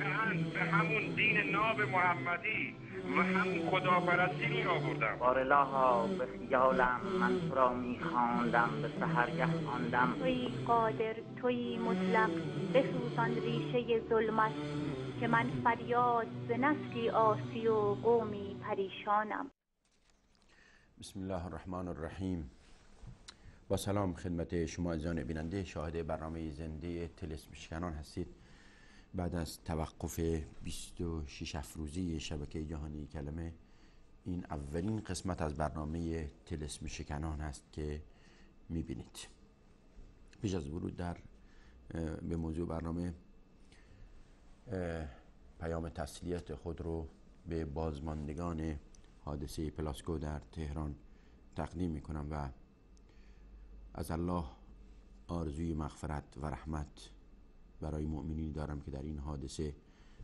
واقعا به همون دین ناب محمدی و همون خداپرستی می آوردم. بارالها به خیالم من تو را می خواندم، به سحرگه خواندم تویی قادر، تویی مطلق، بسوزان ریشه ظلمت، که من فریاد ز نسلی عاصی و قومی پریشانم. بسم الله الرحمن الرحیم. با سلام خدمت شما عزیزان بیننده شاهد برنامه زنده طلسم شکنان هستید. بعد از توقف 26 افروزی شبکه جهانی کلمه، این اولین قسمت از برنامه طلسم شکنان هست که میبینید. پیش از ورود به موضوع برنامه، پیام تسلیت خود رو به بازماندگان حادثه پلاسکو در تهران تقدیم میکنم و از الله آرزوی مغفرت و رحمت برای مؤمنین دارم که در این حادثه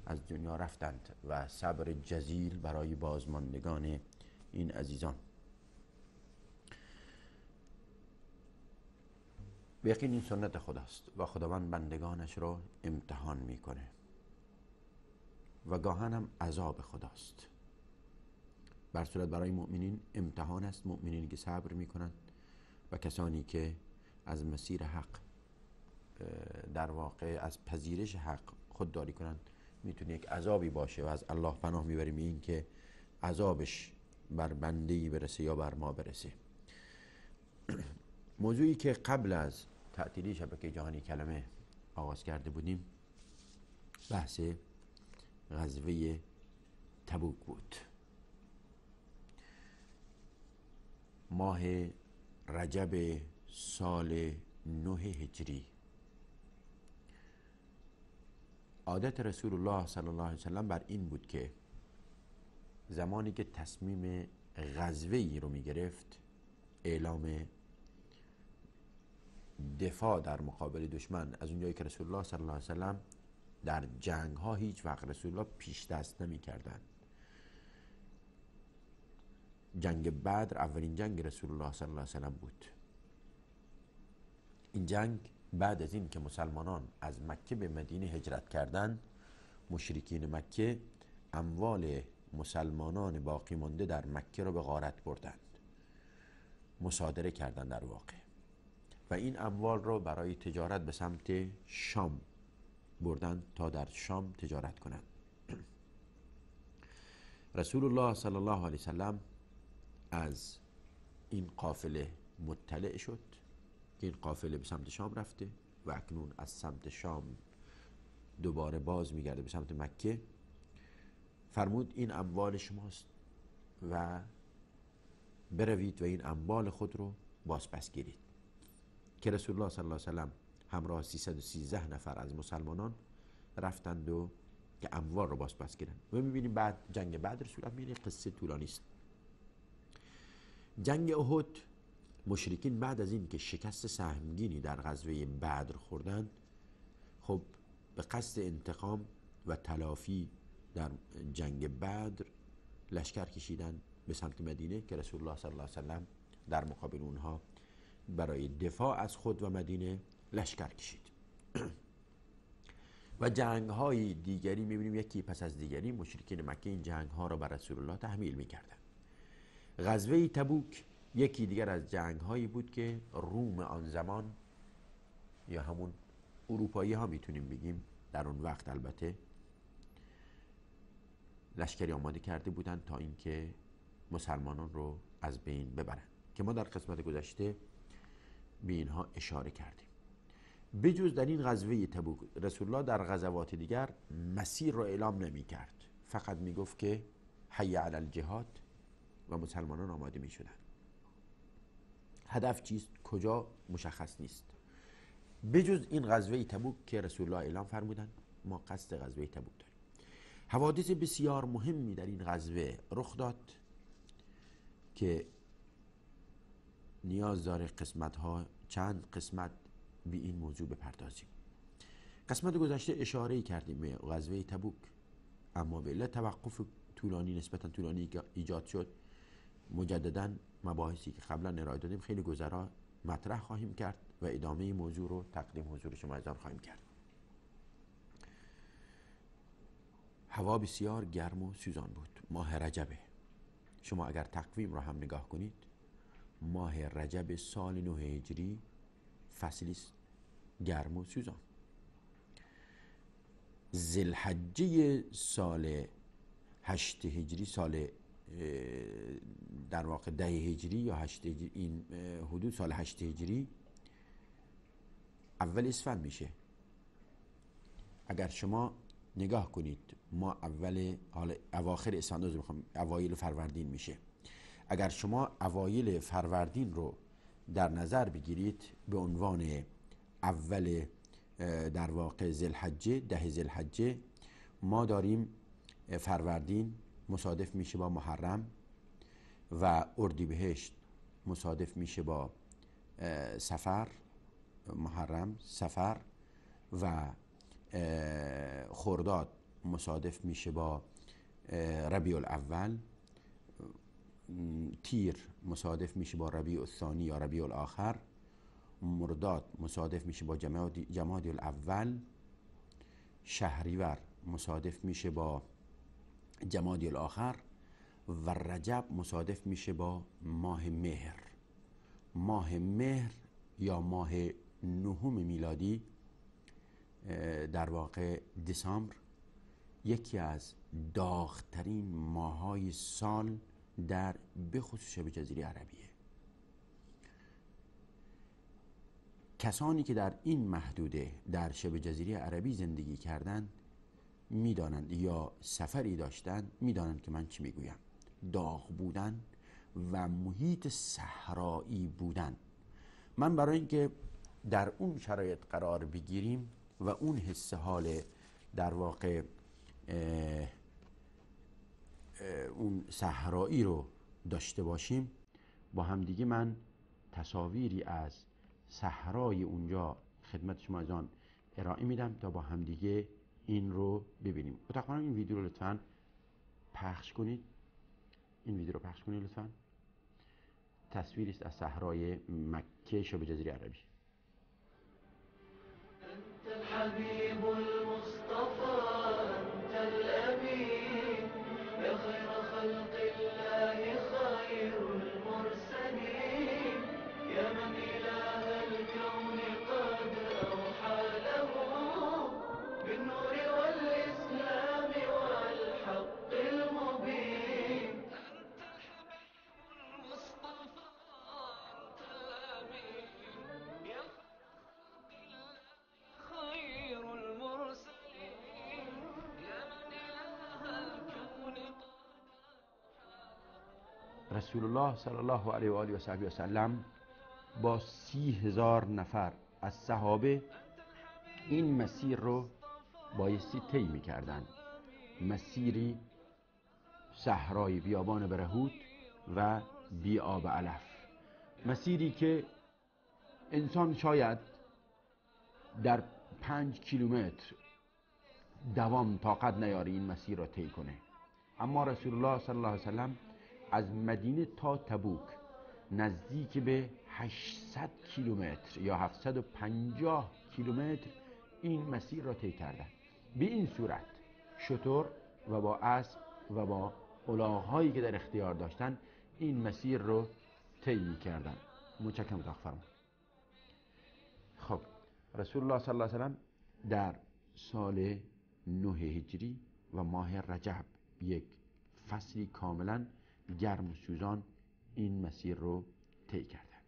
از دنیا رفتند و صبر جزیل برای بازماندگان این عزیزان. به یقین این سنت خداست و خداوند بندگانش را امتحان میکنه و گاهن هم عذاب خداست. بر صورت برای مؤمنین امتحان است، مؤمنین که صبر میکنند و کسانی که از مسیر حق، در واقع از پذیرش حق خودداری کنند، میتونه یک عذابی باشه و از الله پناه میبریم این که عذابش بر بنده‌ای برسه یا بر ما برسه. موضوعی که قبل از تعطیلی شبکه جهانی کلمه آغاز کرده بودیم بحث غزوه تبوک بود. ماه رجب سال 9 هجری. عادت رسول الله صلی الله علیه وسلم بر این بود که زمانی که تصمیم غزوه‌ای رو می گرفت، اعلام دفاع در مقابل دشمن، از اونجایی که رسول الله صلی الله علیه وسلم در جنگ ها هیچ وقت رسول الله پیش دست نمی کردن. جنگ بدر اولین جنگ رسول الله صلی الله علیه وسلم بود. این جنگ بعد از این که مسلمانان از مکه به مدینه هجرت کردند، مشرکین مکه اموال مسلمانان باقی مانده در مکه را به غارت بردند، مصادره کردند در واقع، و این اموال را برای تجارت به سمت شام بردند تا در شام تجارت کنند. رسول الله صلی الله علیه وسلم از این قافله مطلع شد که این قافله به سمت شام رفته و اکنون از سمت شام دوباره باز میگرده به سمت مکه. فرمود این اموال شماست و بروید و این اموال خود رو بازپس گیرید، که رسول الله صلی الله علیه وسلم همراه 313 نفر از مسلمانان رفتند و که اموال رو بازپس گیرند. و میبینیم بعد جنگ بدر صورت میگیره. قصه طولانی است. جنگ احد، مشرکین بعد از این که شکست سهمگینی در غزوه بدر خوردند، خب به قصد انتقام و تلافی در جنگ بدر لشکر کشیدند به سمت مدینه که رسول الله صلی الله علیه وسلم در مقابل اونها برای دفاع از خود و مدینه لشکر کشید. و جنگ های دیگری میبینیم یکی پس از دیگری مشرکین مکه این جنگ ها را بر رسول الله تحمیل میکردند. غزوه تبوک یکی دیگر از جنگ هایی بود که روم آن زمان، یا همون اروپایی ها میتونیم بگیم در اون وقت، البته لشکری آماده کرده بودند تا اینکه مسلمانان رو از بین ببرند، که ما در قسمت گذشته به اینها اشاره کردیم. بجز در این غزوه تبوک رسول الله در غزوات دیگر مسیر رو اعلام نمی کرد، فقط می گفت که حی علی الجهاد و مسلمانان آماده می شدند. هدف چیست، کجا، مشخص نیست. بجز این غزوه تبوک که رسول الله اعلام فرمودند ما قصد غزوه تبوک داریم. حوادث بسیار مهمی در این غزوه رخ داد که نیاز داره چند قسمت به این موضوع بپردازیم. قسمت گذشته اشاره کردیم به غزوه تبوک، اما به علت توقف نسبتا طولانی که ایجاد شد، مجددا مباحثی که قبلا ارائه دادیم خیلی گذرا مطرح خواهیم کرد و ادامه موضوع رو تقدیم حضور شما عزیزان خواهیم کرد. هوا بسیار گرم و سوزان بود. ماه رجبه. شما اگر تقویم را هم نگاه کنید، ماه رجب سال 9 هجری فصلی است گرم و سوزان. ذوالحجه سال 8 هجری، سال در واقع 10 هجری یا 8 هجری، این حدود سال 8 هجری اول اسفند میشه. اگر شما نگاه کنید، ما اواخر اسفند میخوام، اوایل فروردین میشه. اگر شما اوایل فروردین رو در نظر بگیرید به عنوان اول در واقع ذوالحجه، 10 ذوالحجه، ما داریم فروردین مصادف میشه با محرم و اردیبهشت مصادف میشه با صفر، محرم صفر، و خرداد مصادف میشه با ربیع الاول، تیر مصادف میشه با ربیع الثانی یا ربیع الاخر، مرداد مصادف میشه با جمادی الاول، شهریور مصادف میشه با جمادی الاخر، و رجب مصادف میشه با ماه مهر. ماه مهر یا ماه 9 میلادی، در واقع دسامبر، یکی از داغ‌ترین ماه‌های سال در بخصوص شبه جزیره عربیه. کسانی که در این محدوده در شبه جزیره عربی زندگی کردند میدانند یا سفری داشتند میدانند که من چی میگویم. داغ بودن و محیط صحرایی بودن. من برای اینکه در اون شرایط قرار بگیریم و اون حس حال در واقع اون صحرایی رو داشته باشیم، با همدیگه من تصاویری از صحرای اونجا خدمت شما از آن ارائه میدم تا با همدیگه این رو ببینیم. اتاق این ویدیو رو لطفاً پخش کنید. این ویدیو رو پخش کنید لطفاً. تصویری است از صحرای مکه شبه جزیره عربی. أنت الحبيب المصطفى أنت الأمين يا خير خلق الله خير المرسلين يا من إله الكون قد أوحى له بالنور والإسلام والحق المبين. أنت الحبيب المصطفى أنت الأمين يا خير المرسلين يا من إله الكون رسول الله صلی الله علیه و آله و صحبه و سلم با 30,000 نفر از صحابه این مسیر رو بایستی طی می‌کردند. مسیری صحرای بیابان برهوت و بی آب علف، مسیری که انسان شاید در 5 کیلومتر دوام طاقت نیاره این مسیر را طی کنه، اما رسول الله صلی الله علیه و سلم از مدینه تا تبوک نزدیک به 800 کیلومتر یا 750 کیلومتر این مسیر را طی کردند. به این صورت شتر و با اسب و با الاغ‌هایی که در اختیار داشتن این مسیر رو طی می‌کردند. متشکرم اتاق فرمان. خب رسول الله صلی الله علیه و سلم در سال 9 هجری و ماه رجب، یک فصلی کاملا گرم و سوزان، این مسیر رو طی کردن.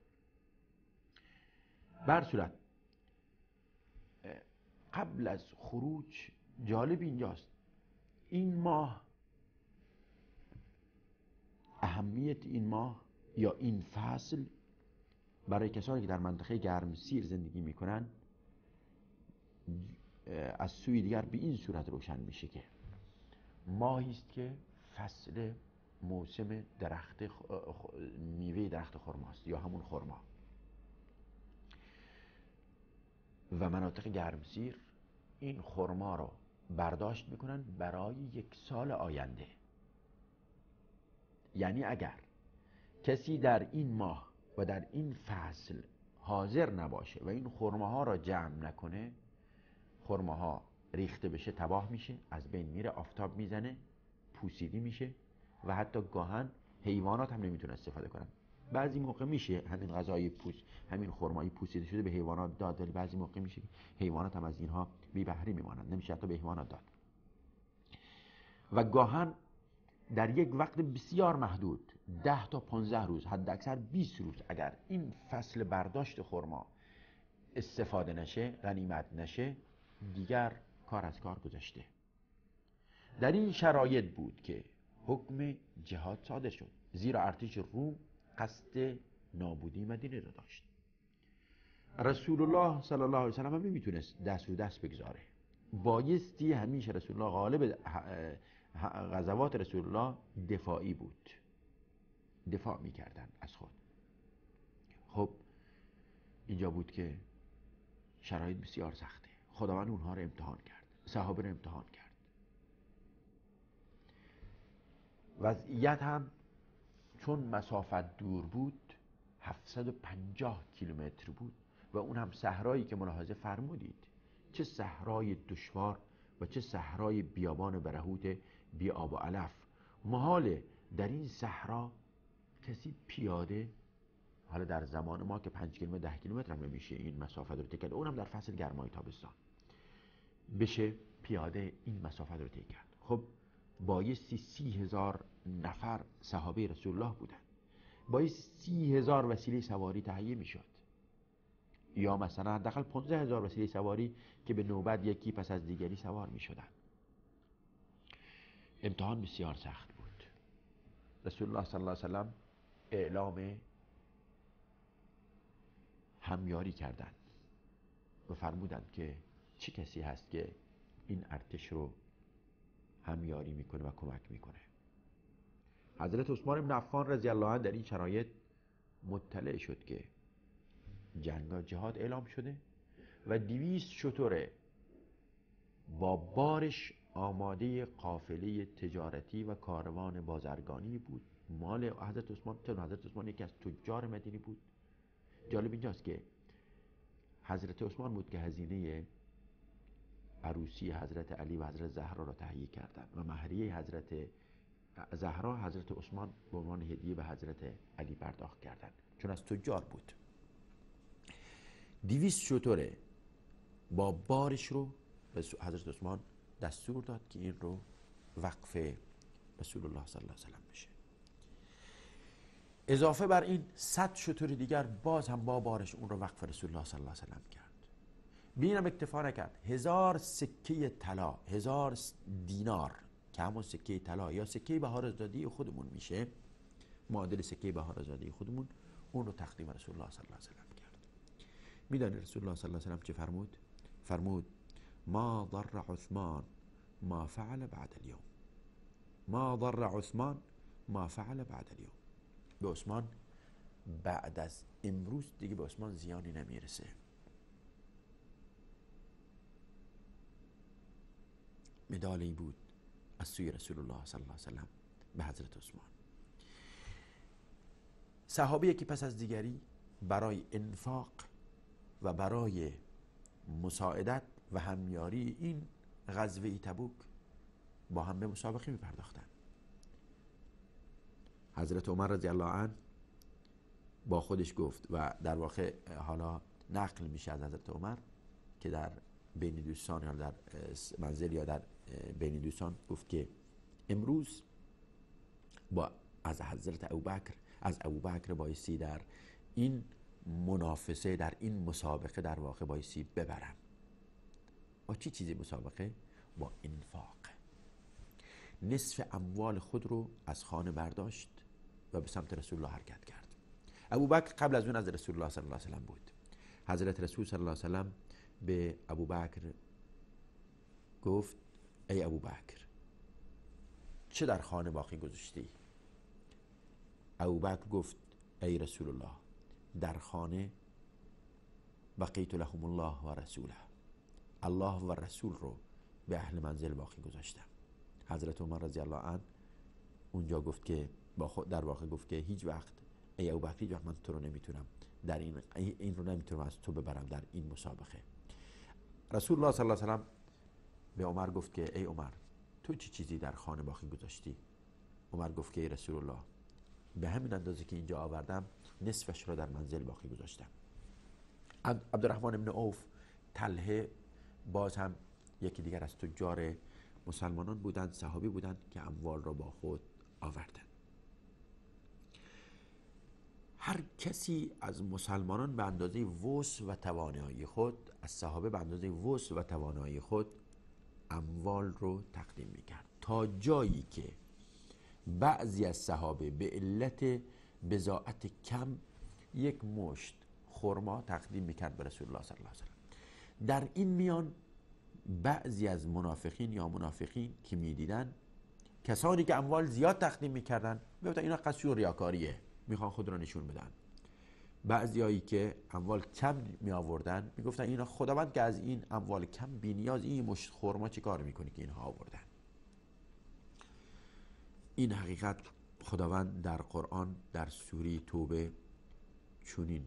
بر صورت قبل از خروج، جالب اینجاست این ماه، اهمیت این ماه یا این فصل برای کسانی که در منطقه گرمسیر زندگی میکنن از سوی دیگر به این صورت روشن میشه که ماهی است که فصل موسم میوه درخت خرماست یا همون خرما، و مناطق گرمسیر این خرما رو برداشت میکنن برای 1 سال آینده. یعنی اگر کسی در این ماه و در این فصل حاضر نباشه و این خرماها را جمع نکنه، خرماها ریخته بشه تباه میشه، از بین میره، آفتاب میزنه، پوسیدی میشه و حتی گاهن حیوانات هم نمیتونه استفاده کنن. بعضی موقع میشه همین غذای همین خرمایی پوسیده شده به حیوانات داد، ولی بعضی موقع میشه حیوانات هم از اینها بی بهره میمانند، نمیشه حتی به حیوانات داد. و گاهن در یک وقت بسیار محدود 10 تا 15 روز، حد اکثر 20 روز، اگر این فصل برداشت خرما استفاده نشه، غنیمت نشه، دیگر کار از کار گذشته. در این شرایط بود که حکم جهاد صادر شد، زیرا ارتش روم قصد نابودی مدینه را داشت. رسول الله صلی الله علیه و سلم هم نمیتونست دست رو دست بگذاره، بایستی همیشه رسول الله غالب غزوات رسول الله دفاعی بود، دفاع میکردن از خود. خب اینجا بود که شرایط بسیار سخته، خداوند اونها رو امتحان کرد، صحابه رو امتحان کرد. وضعیت هم چون مسافت دور بود، 750 کیلومتر بود و اون هم صحرایی که ملاحظه فرمودید چه صحرای دشوار و چه صحرای بیابان برهوت بی آب و علف. محاله در این صحرا کسی پیاده، حالا در زمان ما که 5 کیلومتر 10 کیلومتر هم نمیشه این مسافت رو طی کرد، اونم در فصل گرمای تابستان بشه پیاده این مسافت رو طی کرد. خب بایستی 30,000 نفر صحابه رسول الله بودن، بایستی 30,000 وسیله سواری تهیه میشد، یا مثلا حداقل 15,000 وسیله سواری که به نوبت یکی پس از دیگری سوار میشدن. امتحان بسیار سخت بود. رسول الله صلی الله علیه و سلم اعلام همیاری کردند و فرمودند که چه کسی هست که این ارتش رو همیاری میکنه و کمک میکنه. حضرت عثمان بن عفان رضی الله عنه در این شرایط مطلع شد که جهاد اعلام شده و 200 شتر با بارش آماده قافله تجارتی و کاروان بازرگانی بود، مال حضرت عثمان. چون حضرت عثمان یکی از تجار مدینه بود. جالب اینجاست که حضرت عثمان بود که هزینه عروسی حضرت علی و حضرت زهرا را تهیه کردند و مهریه حضرت زهرا حضرت عثمان به عنوان هدیه به حضرت علی پرداخت کردند، چون از تجار بود. 200 شتر با بارش رو حضرت عثمان دستور داد که این رو وقف رسول الله صلی الله علیه و سلم بشه. اضافه بر این 100 شتر دیگر باز هم با بارش اون رو وقف رسول الله صلی الله علیه و سلم کرد. بینم اکتفا نکرد، 1000 سکه طلا، 1000 دینار که همون سکه طلا یا سکه بهارزادی خودمون میشه، معادل سکه بهارزادی خودمون، اون رو تقدیم رسول الله صلی الله علیه و سلم کرد. میدونی رسول الله صلی الله علیه و سلم چه فرمود؟ فرمود ما ضر عثمان ما فعل بعد اليوم، ما ضر عثمان ما فعل بعد اليوم. به عثمان بعد از امروز دیگه به عثمان زیانی نمیرسه. مدالی بود از سوی رسول الله صلی الله علیه و سلم به حضرت عثمان. صحابه یکی پس از دیگری برای انفاق و برای مساعدت و همیاری این غزوه تبوک با هم به مسابقه می پرداختن. حضرت عمر رضی الله عنه با خودش گفت و در واقع حالا نقل میشه از حضرت عمر که در بین دوستان یا در منزل یا در بین دوستان گفت که امروز با از حضرت ابوبکر بایستی در این منافسه، در این مسابقه در واقع بایستی ببرم. با چی چیزی مسابقه؟ با انفاق. نصف اموال خود رو از خانه برداشت و به سمت رسول الله حرکت کرد. ابوبکر قبل از اون از رسول الله صلی الله علیه و سلم بود. حضرت رسول صلی الله علیه و سلم به ابوبکر گفت ای ابوبکر چه در خانه باقی گذاشتی؟ ابوبکر گفت ای رسول الله در خانه بقیت لهم الله و رسوله، الله و رسول رو به اهل منزل باقی گذاشتم. حضرت عمر رضی الله عنه اونجا گفت که با خود در واقع گفت که هیچ وقت ای ابوبکر هیچ وقت من تو رو نمیتونم در این رو نمیتونم از تو ببرم در این مسابقه. رسول الله صلی الله علیه و سلم به عمر گفت که ای عمر، تو چه چیزی در خانه باقی گذاشتی؟ عمر گفت که ای رسول الله، به همین اندازه که اینجا آوردم نصفش را در منزل باقی گذاشتم. عبدالرحمن بن عوف، طلحه، باز هم یکی دیگر از تجار مسلمانان بودند، صحابی بودند که اموال را با خود آوردند. هر کسی از مسلمانان به اندازه وسع و توانایی خود، از صحابه به اندازه وسع و توانایی خود اموال رو تقدیم میکرد، تا جایی که بعضی از صحابه به علت بضاعت کم یک مشت خرما تقدیم میکرد به رسول الله صلی الله علیه وسلم. در این میان بعضی از منافقین که میدیدن کسانی که اموال زیاد تقدیم میکردن میگفتن اینا قصد ریاکاریه، میخوان خود را نشون بدن. بعضیایی که اموال کم می آوردن میگفتن اینا خداوند که از این اموال کم بی‌نیاز این مشت خرما چه کار میکنه که اینها آوردن. این حقیقت خداوند در قرآن در سوره توبه چنین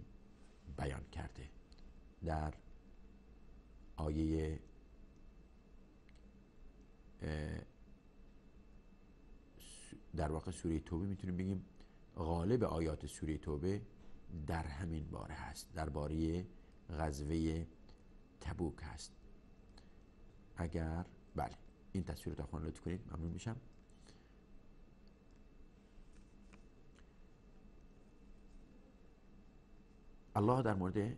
بیان کرده. در آیه در واقع سوره توبه میتونیم بگیم غالب آیات سوره توبه در همین باره هست، درباره غزوه تبوک هست. اگر بله این تصویر رو تخوان لطف کنید ممنون میشم. الله در مورد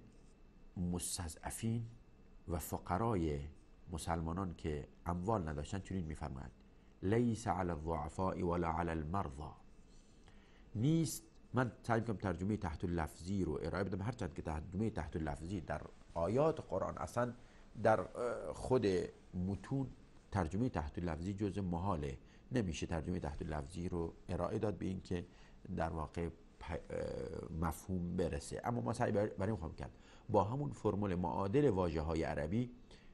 مستضعفین و فقرای مسلمانان که اموال نداشتن چنین میفرماید: لیس علی الضعفاء ولا علی المرضى. نیست، من سعی میکنم ترجمه تحت اللفظی رو ارائه بدم، هرچند که ترجمه تحت اللفظی در آیات قرآن اصلا در خود متون ترجمه تحت اللفظی جزء محاله، نمیشه ترجمه تحت اللفظی رو ارائه داد به این که در واقع مفهوم برسه. اما ما سعی برای میخوام کرد با همون فرمول معادل واژه های عربی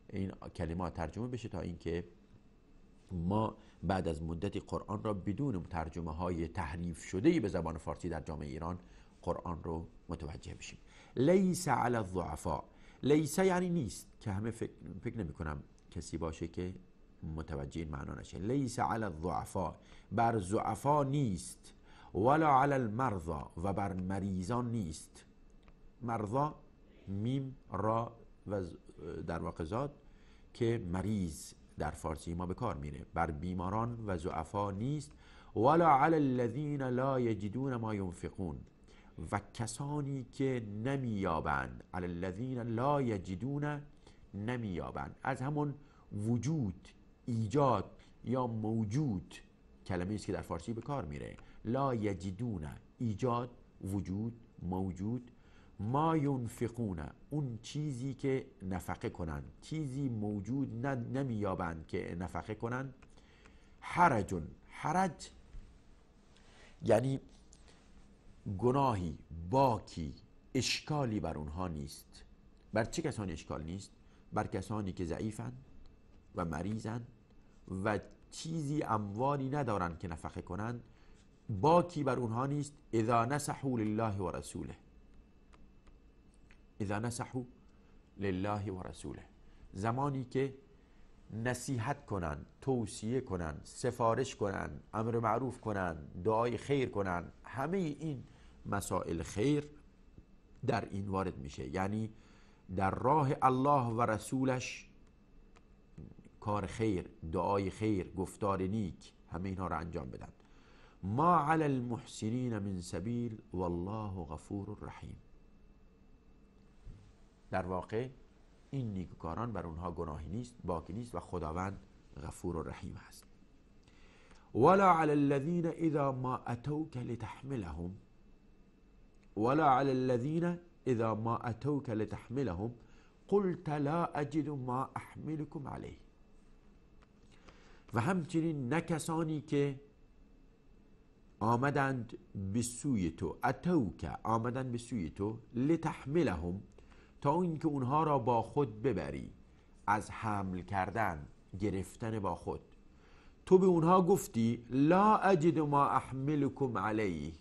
این کلمات ترجمه بشه تا اینکه ما بعد از مدتی قرآن را بدون ترجمه های تحریف شده به زبان فارسی در جامعه ایران قرآن رو متوجه بشیم. لیس علی الضعفاء، لیس یعنی نیست که همه فکر نمی کنم کسی باشه که متوجه این معنا نشه. لیس علی الضعفاء، بر ضعفا نیست، ولا علی المرضى، و بر مریضان نیست. مرضا میم را و در واقع زاد که مریض در فارسی ما به کار میره، بر بیماران و ضعفا نیست. ولا علی الذین لا یجدون ما ينفقون، و کسانی که نمییابند، علی الذین لا یجدون، نمییابند، از همون وجود، ایجاد یا موجود کلمه است که در فارسی به کار میره. لا یجدون، ایجاد، وجود، موجود. ما ینفقون، اون چیزی که نفقه کنن، چیزی موجود نمییابند که نفقه کنن. حرج، حرج یعنی گناهی، باکی، اشکالی بر اونها نیست. بر چه کسانی اشکال نیست؟ بر کسانی که ضعیفن و مریضن و چیزی اموالی ندارن که نفقه کنن، باکی بر اونها نیست. اذا نصحوا لله و رسوله، اذا نصحوا لله و رسوله، زمانی که نصیحت کنن، توصیه کنن، سفارش کنن، امر معروف کنن، دعای خیر کنن، همه این مسائل خیر در این وارد میشه. یعنی در راه الله و رسولش کار خیر، دعای خیر، گفتار نیک، همه اینها را انجام بدن. ما علی المحسنین من سبیل والله غفور رحیم. در واقع این نیکوکاران بر اونها گناهی نیست، باکی نیست و خداوند غفور و رحیم است. ولا علی الذین اذا ما اتوک لتحملهم، ولا علی الذین اذا ما اتوک لتحملهم قلت لا اجد ما احملكم علیه. و همچنین نه کسانی که آمدند به سوی تو، اتوک، آمدند به سوی تو، لتحملهم، تا اینکه اونها را با خود ببری، از حمل کردن، گرفتن با خود. تو به اونها گفتی لا اجد ما احملكم علیه،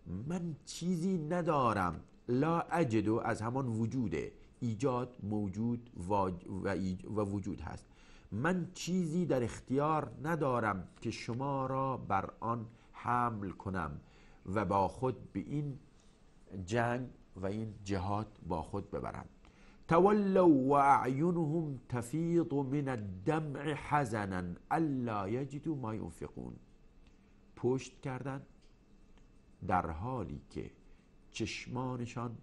من چیزی ندارم. لا اجد از همان وجوده، ایجاد، موجود و وجود هست. من چیزی در اختیار ندارم که شما را بر آن حمل کنم و با خود به این جنگ و این جهاد با خود ببرم. تولوا و اعینهم تفیض من الدمع حزنا الا یجدوا ما ینفقون. پشت کردن در حالی که چشمانشان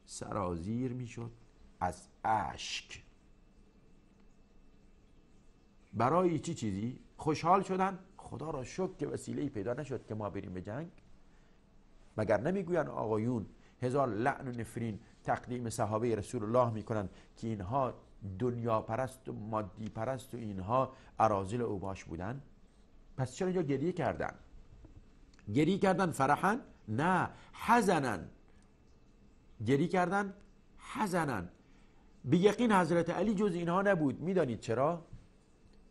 سرازیر میشد از اشک. برای چی چیزی؟ خوشحال شدن؟ خدا را شکر که وسیله‌ای پیدا نشد که ما بریم به جنگ. مگر نمیگوین آقایون هزار لعن و نفرین تقدیم صحابه رسول الله میکنن که اینها دنیا پرست و مادی پرست و اینها اراذل اوباش بودن؟ پس چرا اینجا گریه کردن؟ گریه کردن فرحن؟ نه، حزنن. گریه کردن حزنن. به یقین حضرت علی جز اینها نبود. میدانید چرا؟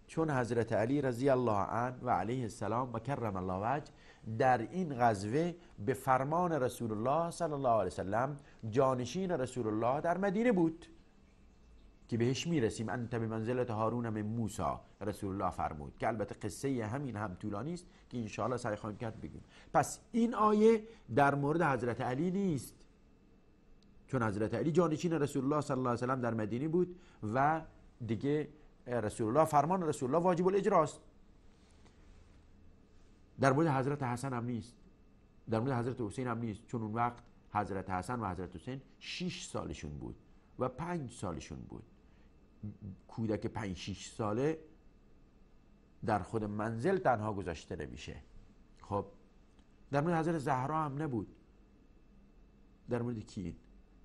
چون حضرت علی رضی الله عنه و علیه السلام و کرم الله وجه در این غزوه به فرمان رسول الله صلی الله علیه وسلم جانشین رسول الله در مدینه بود که بهش میرسیم. انت به منزلت هارون من موسی رسول الله فرمود که البته قصه همین هم طولانی است که انشاءالله سعی خواهیم کرد بگیم. پس این آیه در مورد حضرت علی نیست، چون حضرت علی جانشین رسول الله صلی الله علیه وسلم در مدینه بود و دیگه رسول الله فرمان رسول الله واجب الاجراست. در مورد حضرت حسن هم نیست، در مورد حضرت حسین هم نیست، چون اون وقت حضرت حسن و حضرت حسین 6 سالشون بود و 5 سالشون بود. کودک 5-6 ساله در خود منزل تنها گذاشته نمیشه. خب در مورد حضرت زهرا هم نبود. در مورد کی؟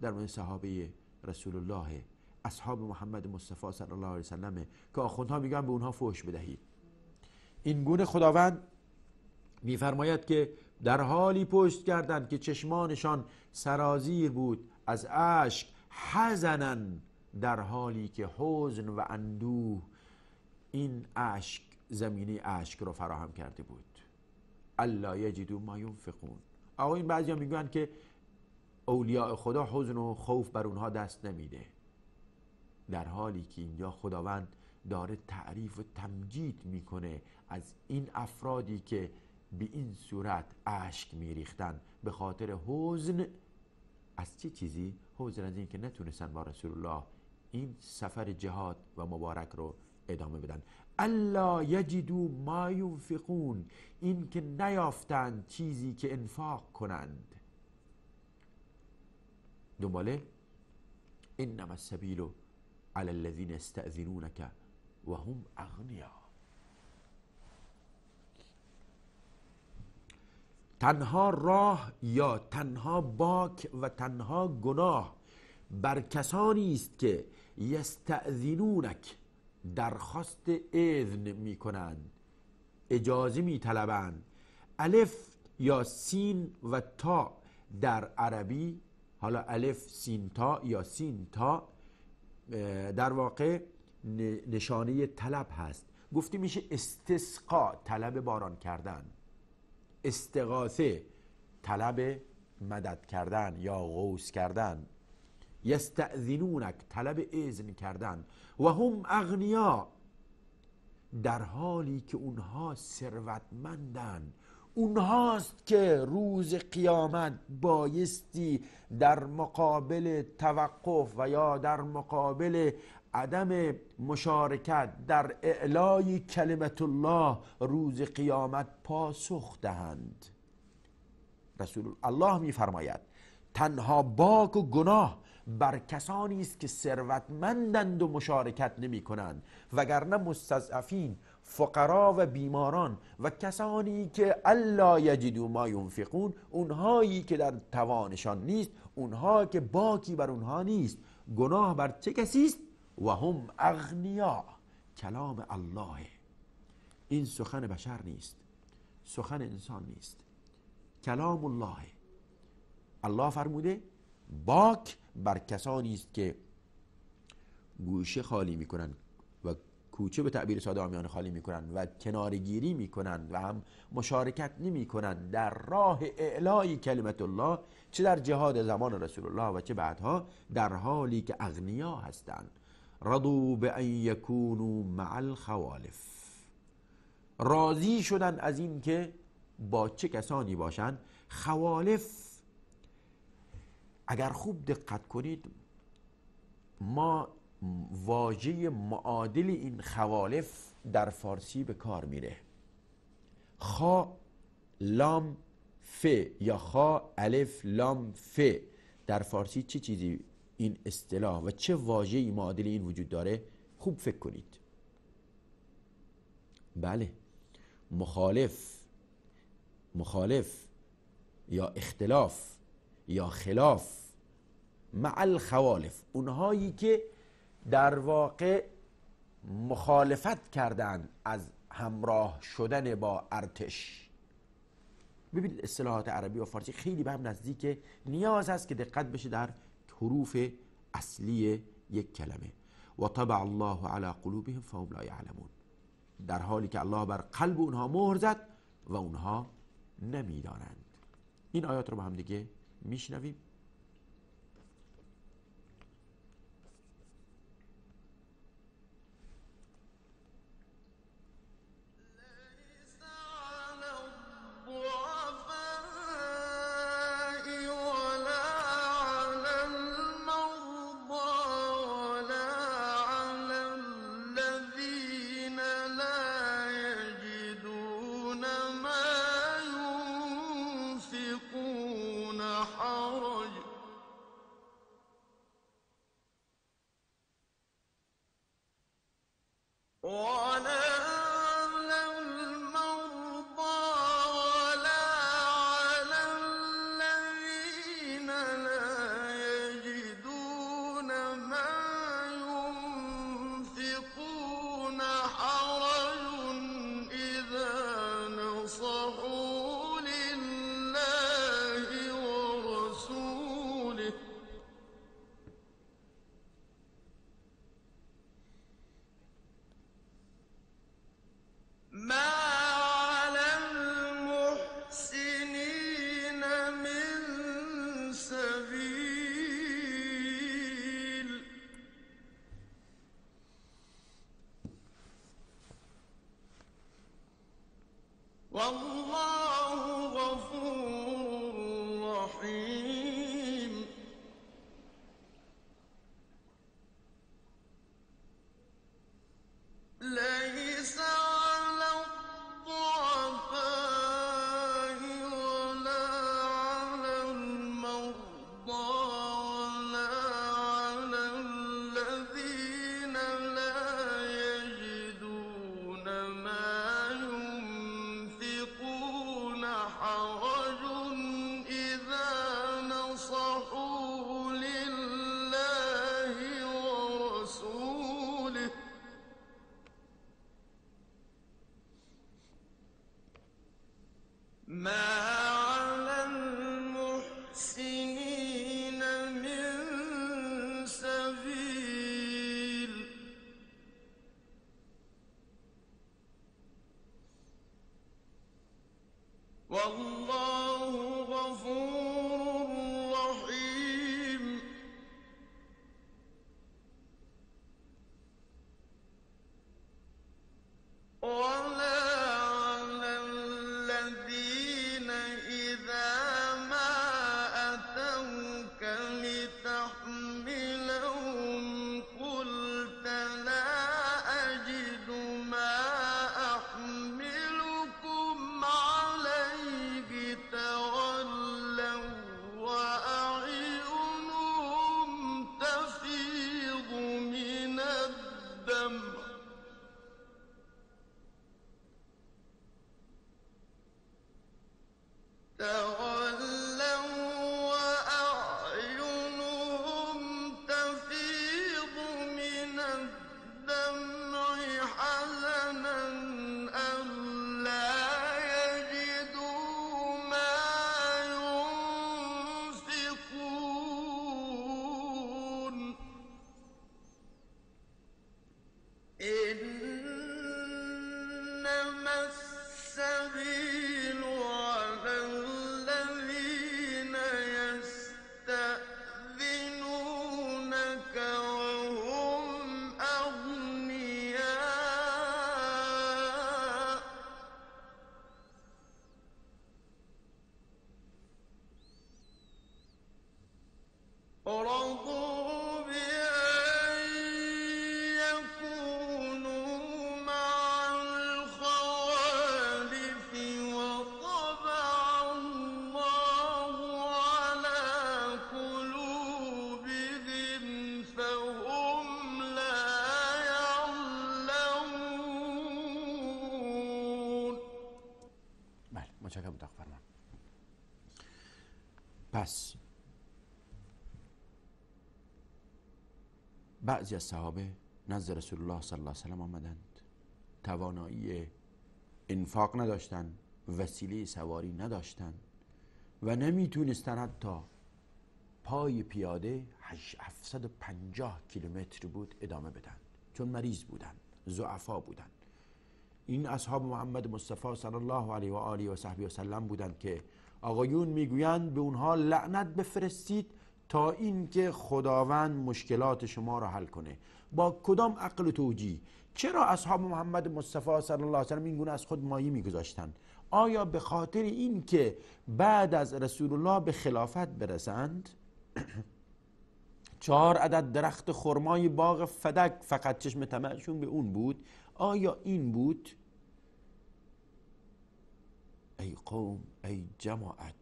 در مورد صحابه رسول الله، اصحاب محمد مصطفی صلی الله علیه وسلم که آخوندها میگن به اونها فحش بدهید. این گونه خداوند میفرماید که در حالی پشت کردند که چشمانشان سرازیر بود از اشک، حزنن، در حالی که حزن و اندوه این اشک زمینه اشک رو فراهم کرده بود. الا یجدوا ما ینفقون. آقا این بعضی ها میگن که اولیاء خدا حزن و خوف بر اونها دست نمیده، در حالی که اینجا خداوند داره تعریف و تمجید میکنه از این افرادی که به این صورت اشک میریختن به خاطر حزن. از چه چیزی؟ حزن از این که نتونستن با رسول الله این سفر جهاد و مبارک رو ادامه بدن. الا یجدوا ما ینفقون، این که نیافتند چیزی که انفاق کنند. دنباله انما السبیل علی الذین استأذنونک و هم اغنیا. تنها راه یا تنها باک و تنها گناه بر کسانی است که یستأذنونک، درخواست اذن می کنند، اجازه می طلبند. الف یا سین و تا در عربی، حالا الف سین تا یا سین تا در واقع نشانه طلب هست. گفته میشه استسقا، طلب باران کردن، استغاثه، طلب مدد کردن یا غوث کردن، یستأذنونک، طلب اذن کردن، و هم اغنیا، در حالی که اونها ثروتمندن. اونهاست که روز قیامت بایستی در مقابل توقف و یا در مقابل عدم مشارکت در اعلای کلمت الله روز قیامت پاسخ دهند. رسول الله میفرماید تنها باک و گناه بر کسانی است که ثروتمندند و مشارکت نمی کنند، وگرنه مستضعفین، فقرا و بیماران و کسانی که الا یجدوا ما ینفقون، اونهایی که در توانشان نیست، اونها که باکی بر اونها نیست. گناه بر چه کسی است؟ و هم اغنیا. کلام الله، این سخن بشر نیست، سخن انسان نیست، کلام الله. الله فرموده باک بر کسانی است که گوشه خالی میکنن و کوچه به تعبیر ساده عامیانه خالی میکنن و کنارگیری میکنن و هم مشارکت نمیکنن در راه اعلای کلمت الله، چه در جهاد زمان رسول الله و چه بعدها، در حالی که اغنیا هستند. رضوا بأن یکونوا مع الخوالف، راضی شدن از این که با چه کسانی باشند. خوالف اگر خوب دقت کنید ما واژه معادل این خوالف در فارسی به کار میره. خا لام ف یا خا الف لام ف در فارسی چه چیزی این اصطلاح و چه واژه‌ای معادل این وجود داره؟ خوب فکر کنید. بله، مخالف یا اختلاف یا خلاف. مع الخوالف، اونهایی که در واقع مخالفت کردند از همراه شدن با ارتش. ببینید اصطلاحات عربی و فارسی خیلی به هم نزدیکه، نیاز هست که دقت بشه در حروف اصلی یک کلمه. و طبع الله علی قلوبهم فهم لا یعلمون، در حالی که الله بر قلب اونها مهر زد و اونها نمیدانند. این آیات رو با هم دیگه میشنویم. ولا على الذين رضوا بأن يكونوا مع الخوالف وطبع الله على قلوبهم فهم لا يعلمون. بله متشکرم اتاق فرمان. پس بعضی از صحابه نزد رسول الله صلی الله علیه و سلم آمدند، توانایی انفاق نداشتند، وسیله سواری نداشتند و نمیتونستن حتی پای پیاده 750 کیلومتر بود ادامه بدن، چون مریض بودن، ضعفا بودن. این اصحاب محمد مصطفی صلی الله علیه و آله و صحبه و سلم بودند که آقایون میگویند به اونها لعنت بفرستید تا اینکه خداوند مشکلات شما را حل کنه. با کدام عقل و توجیه؟ چرا اصحاب محمد مصطفی صلی الله علیه و سلم این گونه از خود مایه میگذاشتند؟ آیا به خاطر این که بعد از رسول الله به خلافت برسند 4 عدد درخت خرمای باغ فدک فقط چشم طمعشون به اون بود؟ آیا این بود؟ ای قوم، ای جماعت،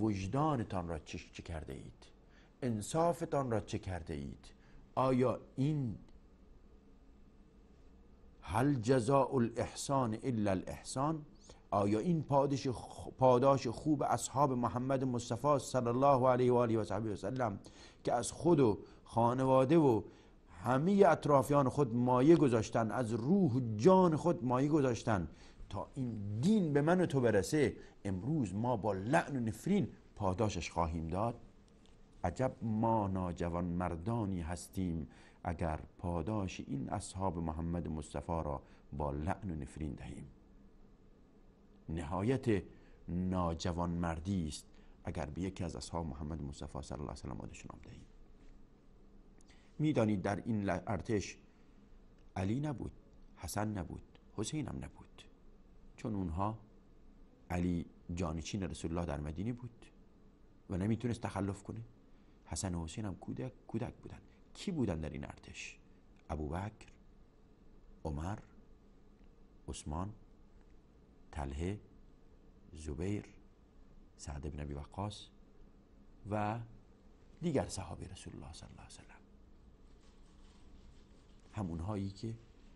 وجدانتان را چه کرده اید؟ انصافتان را چه کرده اید؟ آیا این هل جزاء الاحسان الا الاحسان؟ آیا این پاداش خوب اصحاب محمد مصطفی صلی الله علیه و آله و صحبه و سلم که از خود و خانواده و همه اطرافیان خود مایه گذاشتن، از روح و جان خود مایه گذاشتن تا این دین به من و تو برسه، امروز ما با لعن و نفرین پاداشش خواهیم داد؟ عجب ما ناجوان مردانی هستیم اگر پاداش این اصحاب محمد مصطفی را با لعن و نفرین دهیم. نهایت ناجوان مردی است اگر به یکی از اصحاب محمد مصطفی صلی الله علیه و سلم آدش نام دهیم. میدانید در این ارتش علی نبود، حسن نبود، حسین هم نبود، چون اونها علی جانشین رسول الله در مدینه بود و نمیتونست تخلف کنه. حسن و حسین هم کودک بودن. کی بودن در این ارتش؟ ابوبکر، عمر، عثمان، طلحه، زبیر، سعد بن ابی وقاص و دیگر صحابه رسول الله صلی الله علیه و سلم. همونهایی که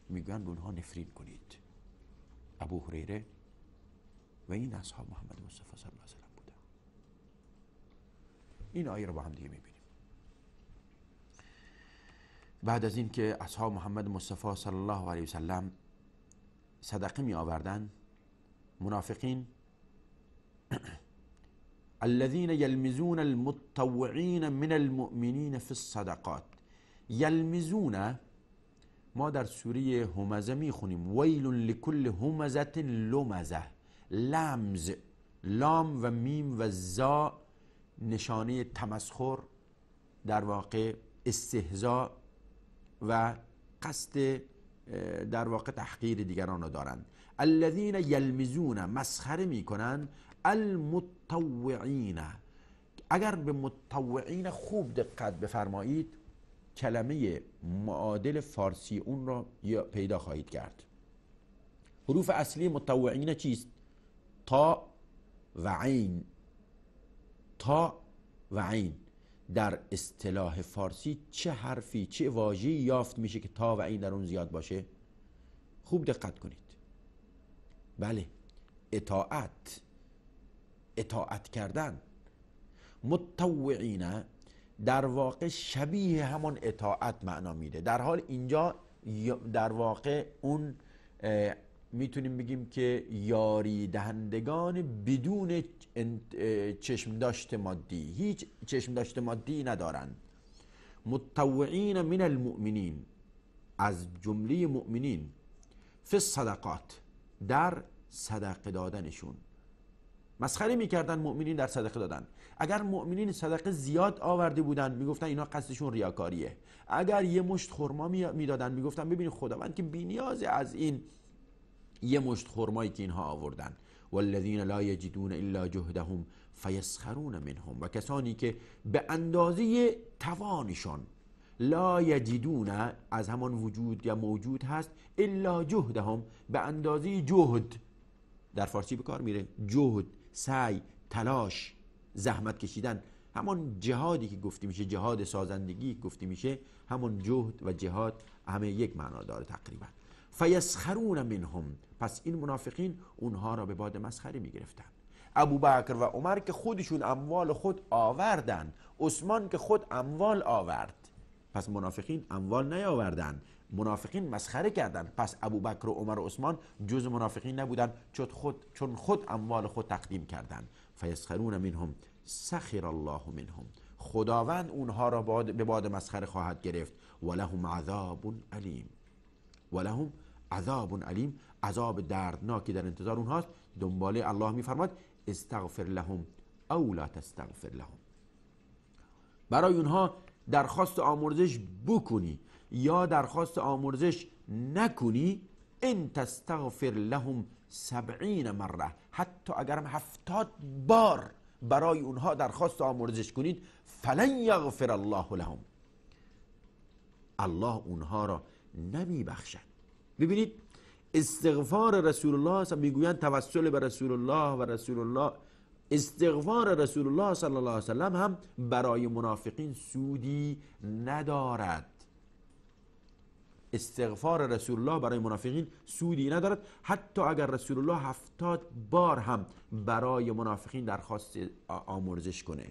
میگن به اونها نفرین کنید. ابو هریره و این اصحاب محمد مصطفی صلی الله علیه و سلم بودن. این آیه رو با هم دیگه میبینیم. بعد از این که اصحاب محمد مصطفی صلی الله علیه و سلم صدقه می آوردن، منافقین الذين يلمزون المتطوعين من المؤمنين في الصدقات. یلمزون ما در سوره همزه میخونیم ویل لكل همزة لمزه. لمز، لام و میم و زا نشانه تمسخر، در واقع استهزاء و قصد در واقع تحقیر دیگران را دارند. الذین یلمزون، مسخره میکنن، المتطوعین. اگر به متطوعین خوب دقت بفرمایید کلمه معادل فارسی اون را پیدا خواهید کرد. حروف اصلی متطوعین چیست؟ تا و عین. تا و عین. در اصطلاح فارسی چه حرفی، چه واژه‌ای یافت میشه که تا و عین در اون زیاد باشه؟ خوب دقت کنید. بله، اطاعت کردن. متطوعین در واقع شبیه همون اطاعت معنا میده. در حال اینجا در واقع اون میتونیم بگیم که یاری دهندگان بدون چشم داشت مادی، هیچ چشم داشت مادی ندارند. متطوعین من المؤمنین، از جمله مؤمنین، فی الصدقات، در صدقه دادنشون. مسخره میکردن مؤمنین در صدقه دادن. اگر مؤمنین صدقه زیاد آورده بودن میگفتن اینا قصدشون ریاکاریه. اگر یه مشت خرما میدادن میگفتن ببینید خداوند که بی‌نیازه از این یه مشت خرمایی که اینها آوردن. والذین لا یجدون الا جهدهم فیسخرون منهم، و کسانی که به اندازه توانشان، لا یجدون از همان وجود یا موجود هست، الا جهدهم به اندازه جهد، در فارسی به کار میره جهد، سعی، تلاش، زحمت کشیدن، همون جهادی که گفته میشه، جهاد سازندگی که گفته میشه، همون جهد و جهاد همه یک معنا داره تقریبا. فیسخرون منهم، پس این منافقین اونها را به باد مسخره میگرفتن. ابوبکر و عمر که خودشون اموال خود آوردن، عثمان که خود اموال آورد، پس منافقین اموال نیاوردن، منافقین مسخره کردن. پس ابوبکر و عمر و عثمان جز منافقین نبودن، چون خود اموال خود تقدیم کردن. فیسخرون منهم سخر الله منهم، خداوند اونها را به باد مسخره خواهد گرفت. ولهم عذاب علیم، ولهم عذاب علیم، عذاب دردناکی در انتظار اونهاست. دنباله الله میفرماد استغفر لهم او لا تستغفر لهم، برای اونها درخواست آمرزش بکنی یا درخواست آمرزش نکنی. ان تستغفر لهم 70 مره، حتی اگرم 70 بار برای اونها درخواست آمرزش کنید، فلن یغفر الله لهم، الله اونها را نمی بخشد. ببینید استغفار رسول الله، میگویند توسل به رسول الله و رسول الله، استغفار رسول الله صلی الله علیه وسلم هم برای منافقین سودی ندارد. استغفار رسول الله برای منافقین سودی ندارد، حتی اگر رسول الله 70 بار هم برای منافقین درخواست آمرزش کنه.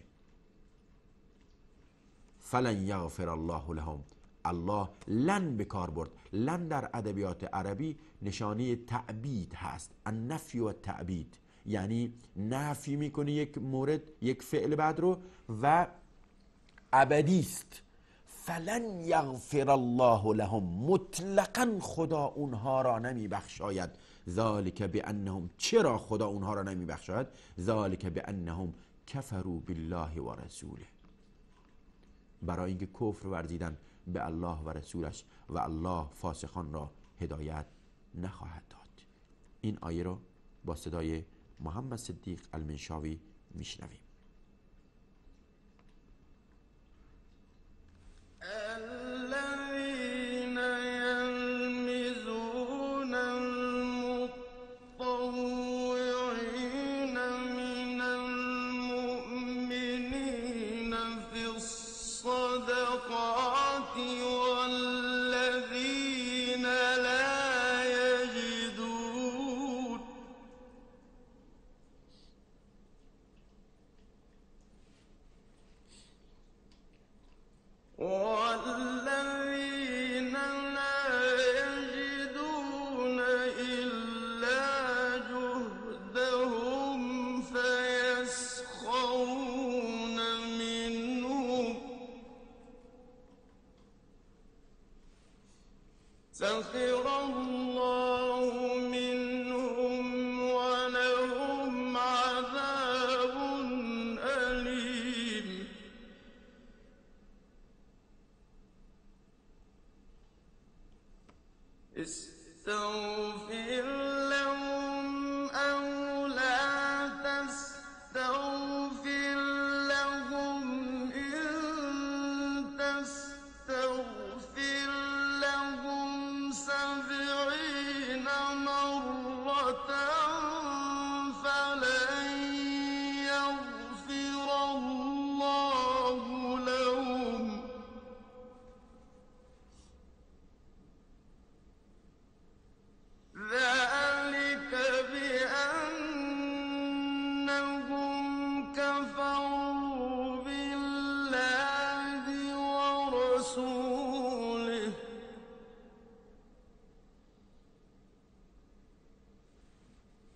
فلن یغفر الله لهم، الله لن به کار برد. لن در ادبیات عربی نشانه تعبید هست، النفی و تعبید، یعنی نفی میکنه یک مورد، یک فعل بعد رو و ابدی است. فلن یغفر الله لهم، مطلقا خدا اونها را نمی بخشاید. ذالک بانهم، چرا خدا اونها را نمی بخشاید؟ ذالک بانهم کفروا بالله و رسوله، برای اینکه کفر ورزیدن به الله و رسولش و الله فاسقان را هدایت نخواهد داد. این آیه رو با صدای محمد صدیق المنشاوی میشنویم. الذين يلمزون المطوعين من المؤمنين في الصدقات والذين لا يجدون والذين لا يجدون إلا جهدهم فيسخرون منهم سخر الله منهم ولهم عذاب أليم استغفر لهم أو لا تستغفر لهم إن تستغفر لهم 70 مرة فلن يغفر الله لهم ذلك بأنهم كفروا بالله ورسوله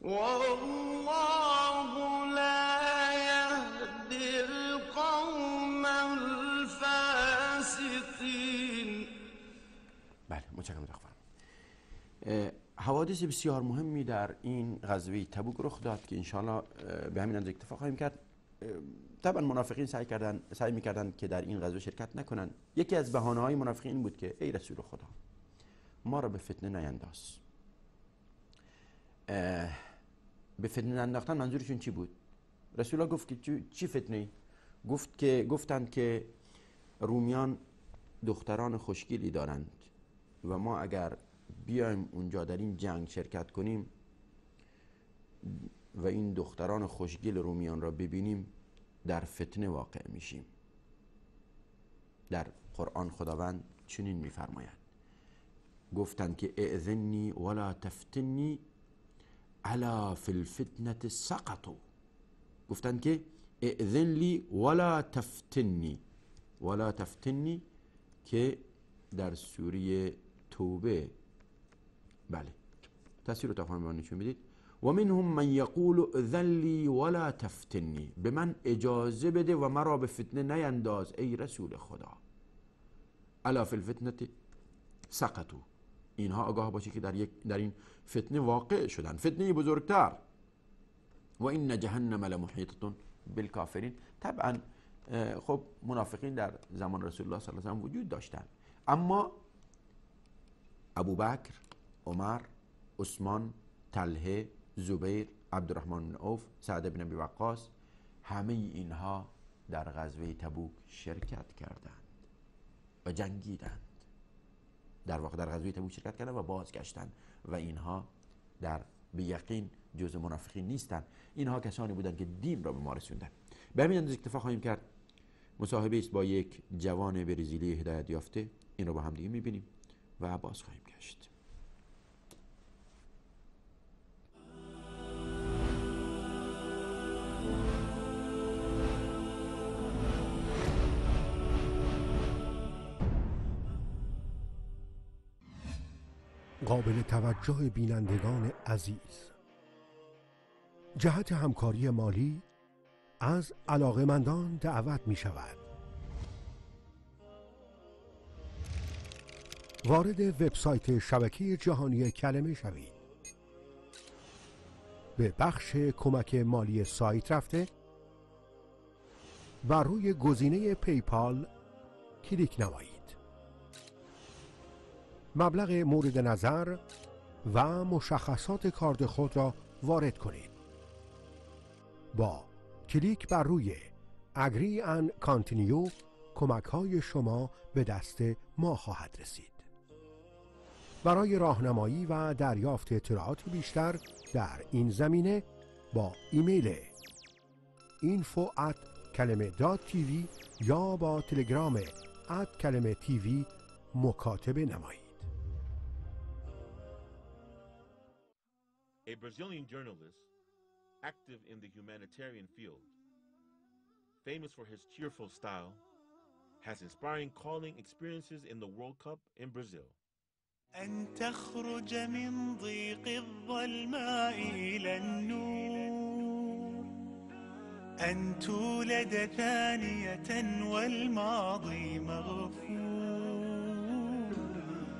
والله لا يهدي القوم الفاسقين. بله، متشکرم دکتر. حوادث بسیار مهمی در این غزوه تبوک رخ داد که انشاءالله به همین اندازه اکتفا خواهیم کرد. طبعا منافقین سعی میکردن که در این غزوه شرکت نکنن. یکی از بهانه‌های منافقین این بود که ای رسول خدا، ما را به فتنه نینداز، به فتنه انداختن منظورشون چی بود؟ رسول الله گفت که چی فتنه ای؟ گفتند که رومیان دختران خوشگلی دارند و ما اگر بیایم اونجا در این جنگ شرکت کنیم و این دختران خوشگل رومیان را ببینیم در فتنه واقع میشیم. در قرآن خداوند چنین میفرماید، گفتند که اذنی ولا تفتنی الا فی الفتنه سقطوا. گفتند که اذن لی ولا تفتنی، ولا تفتنی که در سوره توبه، بله تفسیر رو تفاهم من نشون بدید. و منهم من یقول اذن لی ولا تفتنی، به من اجازه بده و مرا به فتنه نینداز ای رسول خدا. الا فی الفتنه سقطوا، اینها آگاه باشه که در این فتنه واقع شدن، فتنه بزرگتر. و این جهنم لمحیطة بالکافرین. طبعا خب منافقین در زمان رسول الله صلی الله علیه و وجود داشتن، اما ابوبکر، عمر، عثمان، طلحه، زبیر، عبدالرحمن بن عوف، سعد بن ابی وقاص، همه اینها در غزوه تبوک شرکت کردند و جنگیدند. در واقع در غزوه تبوک شرکت کردند و بازگشتند و اینها به یقین جزء منافقین نیستند. اینها کسانی بودند که دین را به ما رسوندند. به همین اندازه اکتفا خواهیم کرد. مصاحبه است با یک جوان برزیلی هدایت یافته، این رو با هم دیگه می‌بینیم و باز خواهیم گشت. قابل توجه بینندگان عزیز، جهت همکاری مالی از علاقه‌مندان دعوت می شود وارد وبسایت شبکه جهانی کلمه شوید. به بخش کمک مالی سایت رفته و روی گزینه پیپال کلیک نمایید. مبلغ مورد نظر و مشخصات کارت خود را وارد کنید. با کلیک بر روی Agree and Continue کمک‌های شما به دست ما خواهد رسید. برای راهنمایی و دریافت اطلاعات بیشتر در این زمینه با ایمیل info@kaleme.tv یا با تلگرام @kaleme.tv مکاتبه نمایید. A Brazilian journalist active in the humanitarian field, famous for his cheerful style, has inspiring calling experiences in the World Cup in Brazil. أن تخرج من ضيق الظلماء إلى النور، أن تولد ثانية والماضي مغفور،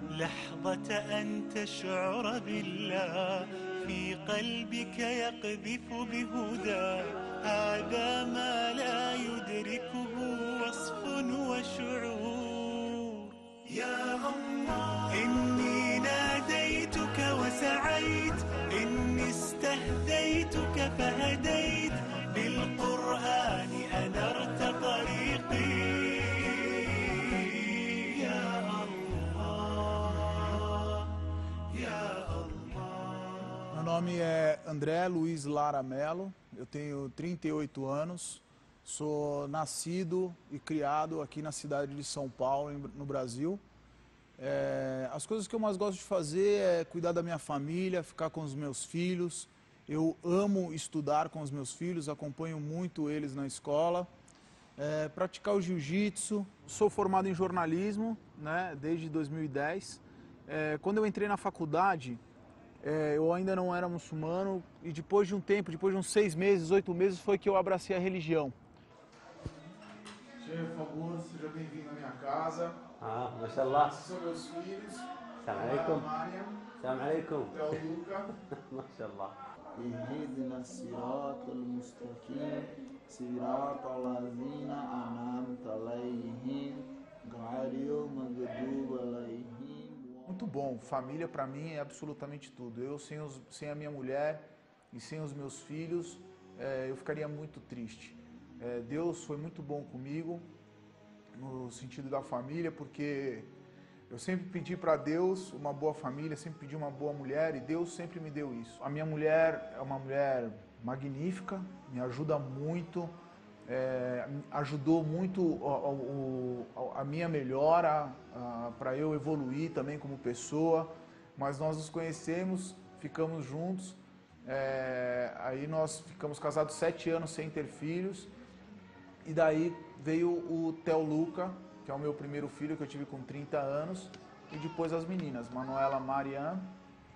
لحظة أن تشعر بالله في قلبك يقذف بهدى، هذا ما لا يدركه وصف وشعور. يا الله إني ناديتك وسعيت، إني استهديتك فهديت، بالقرآن أنرت طريقي. يا الله يا الله. Meu nome é André Luiz Lara Melo, eu tenho 38 anos, sou nascido e criado aqui na cidade de São Paulo, no Brasil. As coisas que eu mais gosto de fazer é cuidar da minha família, ficar com os meus filhos. Eu amo estudar com os meus filhos, acompanho muito eles na escola. Praticar o jiu-jitsu. Sou formado em jornalismo, né, desde 2010. Quando eu entrei na faculdade, eu ainda não era muçulmano e depois de um tempo, depois de uns 6 meses, 8 meses, foi que eu abracei a religião. Chefe, por favor, seja bem-vindo à minha casa. Mashallah. Esses são meus filhos. Salam alaikum. Mariam. Salam alaikum. É o Luca. Mashallah. اهدنا الصراط المستقيم صراط الذين أنعمت عليهم غير المغضوب عليهم. Muito bom, família para mim é absolutamente tudo. Eu sem a minha mulher, e sem os meus filhos, eu ficaria muito triste. Deus foi muito bom comigo, no sentido da família, porque eu sempre pedi para Deus uma boa família, sempre pedi uma boa mulher, e Deus sempre me deu isso. A minha mulher é uma mulher magnífica, me ajuda muito, ajudou muito a minha melhora, para eu evoluir também como pessoa, mas nós nos conhecemos, ficamos juntos, aí nós ficamos casados 7 anos sem ter filhos, e daí veio o Theo Luca, que é o meu primeiro filho, que eu tive com 30 anos, e depois as meninas, Manuela Marian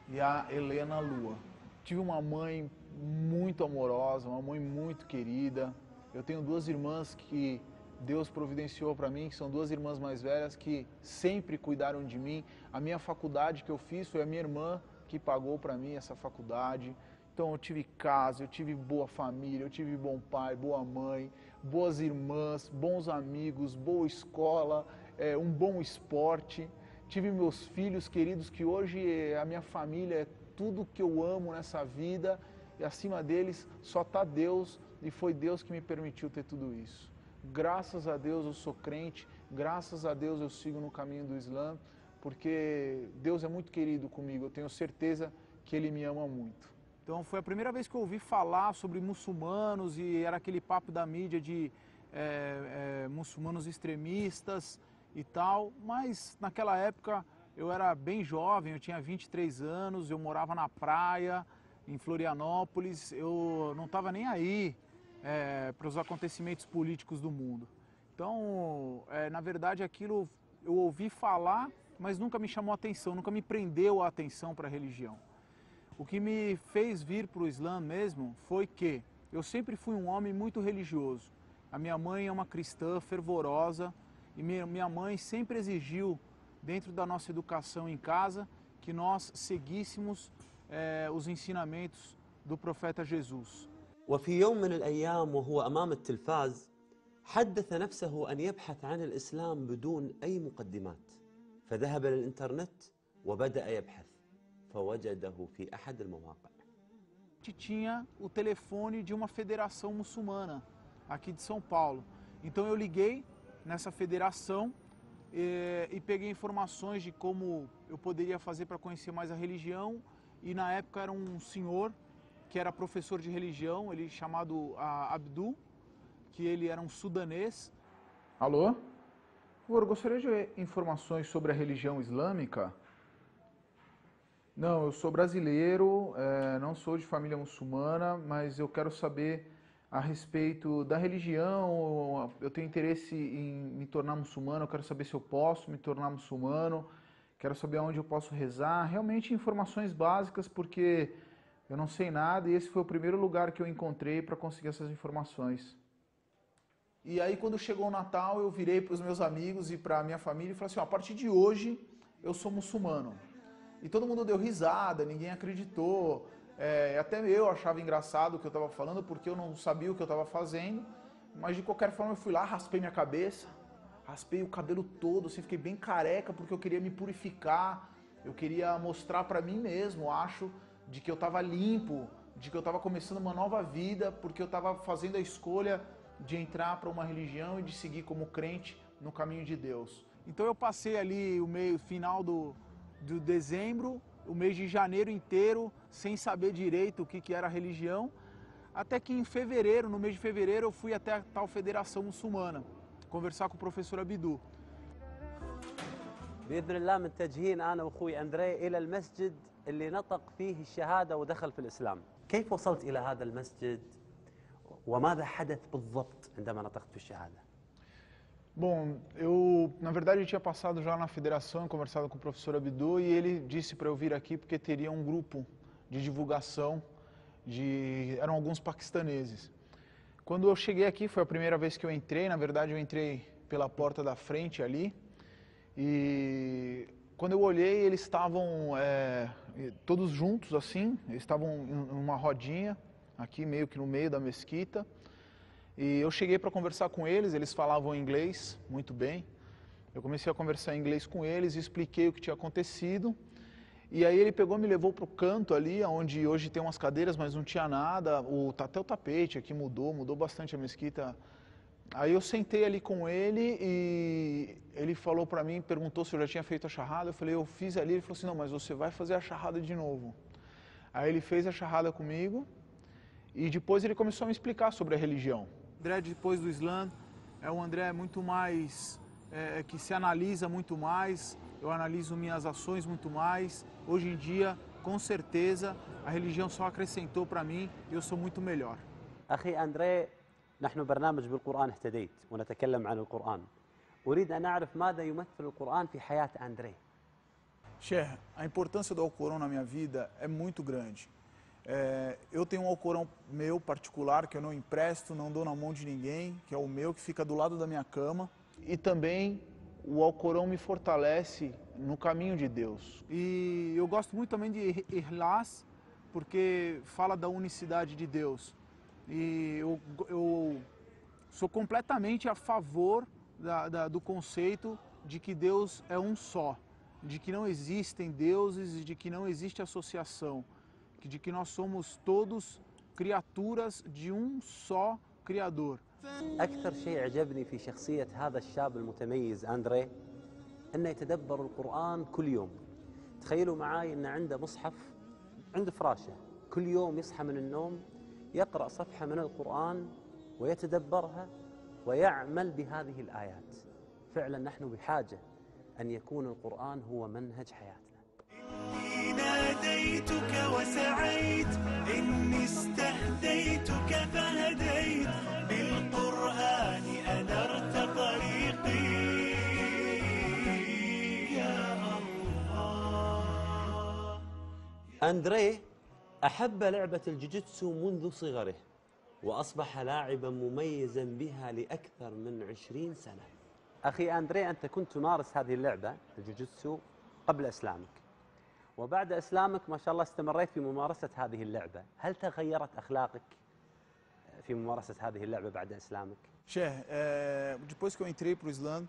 e a Helena Lua. Tive uma mãe muito amorosa, uma mãe muito querida. Eu tenho 2 irmãs que Deus providenciou para mim, que são 2 irmãs mais velhas, que sempre cuidaram de mim. A minha faculdade que eu fiz foi a minha irmã que pagou para mim essa faculdade. Então eu tive casa, eu tive boa família, eu tive bom pai, boa mãe, boas irmãs, bons amigos, boa escola, um bom esporte. Tive meus filhos queridos, que hoje a minha família é tudo que eu amo nessa vida, e acima deles só está Deus, e foi Deus que me permitiu ter tudo isso. Graças a Deus eu sou crente, graças a Deus eu sigo no caminho do Islã, porque Deus é muito querido comigo, eu tenho certeza que Ele me ama muito. Então foi a primeira vez que eu ouvi falar sobre muçulmanos, e era aquele papo da mídia de muçulmanos extremistas e tal, mas naquela época eu era bem jovem, eu tinha 23 anos, eu morava na praia, em Florianópolis, eu não estava nem aí para os acontecimentos políticos do mundo. Então, na verdade, aquilo eu ouvi falar, mas nunca me chamou a atenção, nunca me prendeu a atenção para a religião. O que me fez vir para o Islã mesmo foi que eu sempre fui um homem muito religioso. A minha mãe é uma cristã fervorosa, e minha mãe sempre exigiu, dentro da nossa educação em casa, que nós seguíssemos os ensinamentos do profeta Jesus. وفي يوم من الأيام وهو أمام التلفاز حدث نفسه أن يبحث عن الإسلام بدون أي مقدمات فذهب للإنترنت وبدأ يبحث فوجده في أحد المواقع. Tinha o telefone de uma federação muçulmana aqui de São Paulo. Então eu liguei nessa federação e peguei informações de como eu poderia fazer para conhecer mais a religião, e na época era um senhor que era professor de religião, ele chamado Abdul, que ele era um sudanês. Alô? Por favor, gostaria de informações sobre a religião islâmica? Não, eu sou brasileiro, não sou de família muçulmana, mas eu quero saber a respeito da religião, eu tenho interesse em me tornar muçulmano, eu quero saber se eu posso me tornar muçulmano, quero saber onde eu posso rezar, realmente informações básicas, porque eu não sei nada, e esse foi o primeiro lugar que eu encontrei para conseguir essas informações. E aí, quando chegou o Natal, eu virei para os meus amigos e para a minha família e falei assim, a partir de hoje eu sou muçulmano. E todo mundo deu risada, ninguém acreditou, até eu achava engraçado o que eu estava falando, porque eu não sabia o que eu estava fazendo, mas de qualquer forma eu fui lá, raspei minha cabeça, raspei o cabelo todo, assim, fiquei bem careca, porque eu queria me purificar, eu queria mostrar para mim mesmo, acho, de que eu estava limpo, de que eu estava começando uma nova vida, porque eu estava fazendo a escolha de entrar para uma religião e de seguir como crente no caminho de Deus. Então eu passei ali o final do dezembro, o mês de janeiro inteiro, sem saber direito o que era religião, até que em fevereiro, no mês de fevereiro, eu fui até a tal federação muçulmana, conversar com o professor Abdu. بإذن الله متجهين أنا وأخوي أندري إلى المسجد اللي نطق فيه الشهادة ودخل في الإسلام. كيف وصلت إلى هذا المسجد وماذا حدث بالضبط عندما نطقت بالشهادة؟ Bom, na verdade, eu tinha passado já na federação e conversado com o professor Abdu, e ele disse para eu vir aqui porque teria um grupo de divulgação, eram alguns paquistaneses. Quando eu cheguei aqui, foi a primeira vez que eu entrei, na verdade eu entrei pela porta da frente ali, e quando eu olhei, eles estavam todos juntos assim, eles estavam em uma rodinha, aqui meio que no meio da mesquita. E eu cheguei para conversar com eles, eles falavam inglês muito bem. Eu comecei a conversar em inglês com eles, expliquei o que tinha acontecido. E aí ele pegou e me levou para o canto ali, onde hoje tem umas cadeiras, mas não tinha nada. Até o tapete aqui mudou bastante a mesquita. Aí eu sentei ali com ele e ele falou para mim, perguntou se eu já tinha feito a charrada. Eu falei, eu fiz ali. Ele falou assim, não, mas você vai fazer a charrada de novo. Aí ele fez a charrada comigo e depois ele começou a me explicar sobre a religião. O André, depois do Islã, é um André muito mais, que se analisa muito mais, eu analiso minhas ações muito mais. Hoje em dia, com certeza, a religião só acrescentou para mim e eu sou muito melhor. أخي أندري، نحن برنامج بالقرآن اهتديت ونتكلم عن القرآن. أريد أن أعرف ماذا يمثل القرآن في حياة أندري. Sheikh, a importância do Alcorão na minha vida é muito grande. Eu tenho um Alcorão meu particular que eu não empresto, não dou na mão de ninguém, que é o meu, que fica do lado da minha cama. E também o Alcorão me fortalece no caminho de Deus. E eu gosto muito também de Ikhlas, porque fala da unicidade de Deus. E eu sou completamente a favor do conceito de que Deus é um só, de que não existem deuses e de que não existe associação, de que nós somos todos criaturas de um só Criador. أكثر شيء عجبني في شخصية هذا الشاب المتميز أندري أنه يتدبر القرآن كل يوم. تخيلوا معاي أنه عنده مصحف عند فراشه، كل يوم يصحى من النوم يقرأ صفحة من القرآن ويتدبرها ويعمل بهذه الآيات. فعلا نحن بحاجة أن يكون القرآن هو منهج حياتنا. إني ناديتك وسعيت، إني استهديتك فهديت، بالقرآن أنرت طريقي يا الله. أندري أحب لعبة الجوجيتسو منذ صغره وأصبح لاعبا مميزا بها لأكثر من 20 سنة. أخي أندري، أنت كنت تمارس هذه اللعبة الجوجيتسو قبل إسلامك، وبعد إسلامك ما شاء الله استمريت في ممارسة هذه اللعبة. هل تغيرت أخلاقك في ممارسة هذه اللعبة بعد إسلامك؟ Sheikh, depois que eu entrei para o Islã,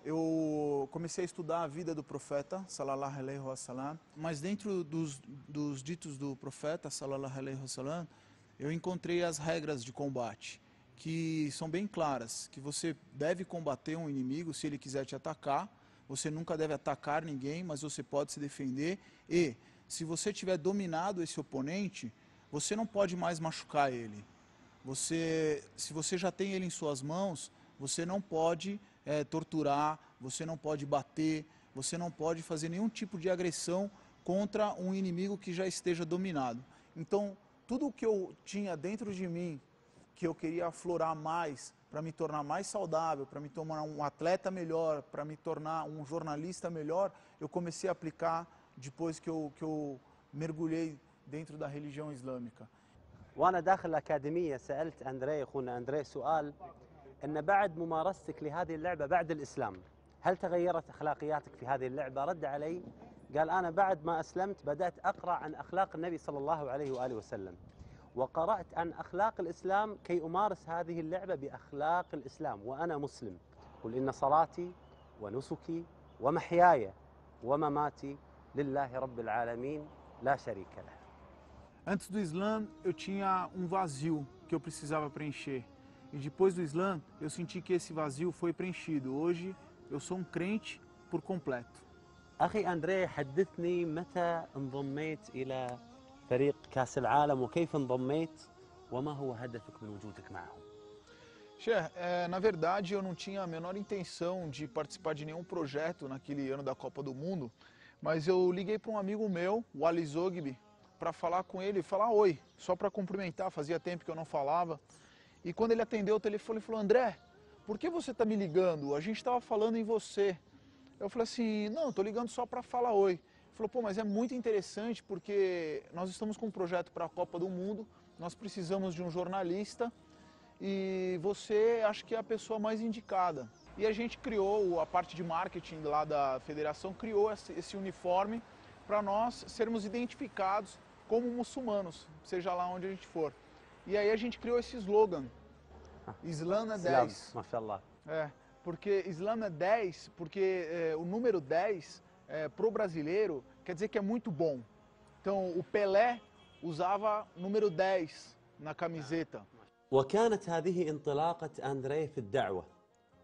eu comecei a estudar a vida do profeta, sallallahu alaihi wasallam, mas dentro dos ditos do profeta, sallallahu alaihi wasallam, eu encontrei as regras de combate, que são bem claras, que você deve combater um inimigo se ele quiser te atacar, você nunca deve atacar ninguém, mas você pode se defender, e se você tiver dominado esse oponente, você não pode mais machucar ele. Se você já tem ele em suas mãos, você não pode torturar, você não pode bater, você não pode fazer nenhum tipo de agressão contra um inimigo que já esteja dominado. Então, tudo o que eu tinha dentro de mim, que eu queria aflorar mais, para me tornar mais saudável, para me tornar um atleta melhor, para me tornar um jornalista melhor, eu comecei a aplicar depois que eu mergulhei dentro da religião islâmica. وأنا داخل الأكاديمية سألت أندري، أخونا أندري، سؤال أن بعد ممارستك لهذه اللعبة بعد الإسلام هل تغيرت أخلاقياتك في هذه اللعبة؟ رد علي قال أنا بعد ما أسلمت بدأت أقرأ عن أخلاق النبي صلى الله عليه وآله وسلم، وقرأت عن أخلاق الإسلام كي أمارس هذه اللعبة بأخلاق الإسلام وأنا مسلم. قل إن صلاتي ونسكي ومحياي ومماتي لله رب العالمين لا شريك له. Antes do Islã, eu tinha um vazio que eu precisava preencher. E depois do Islã, eu senti que esse vazio foi preenchido. Hoje, eu sou um crente por completo. أخي أندري، حدثني متى انضميت إلى فريق كأس العالم وكيف انضميت وما هو هدفك من وجودك معهم؟ Sheikh, na verdade eu não tinha a menor intenção de participar de nenhum projeto naquele ano da Copa do Mundo, mas eu liguei para um amigo meu, o Ali Zogby, para falar com ele, falar oi, só para cumprimentar, fazia tempo que eu não falava. E quando ele atendeu o telefone, ele falou, André, por que você está me ligando? A gente estava falando em você. Eu falei assim, não, estou ligando só para falar oi. Ele falou, pô, mas é muito interessante porque nós estamos com um projeto para a Copa do Mundo, nós precisamos de um jornalista e você acho que é a pessoa mais indicada. E a gente criou, a parte de marketing lá da federação, criou esse uniforme para nós sermos identificados como muçulmanos, seja lá onde a gente for. E aí a gente criou esse slogan, Islã é 10. Mashallah. Porque Islã é 10, porque o número 10 pro brasileiro, quer dizer que é muito bom. Então, o Pelé usava número 10 na camiseta. وكانت هذه انطلاقة أندريه في الدعوة،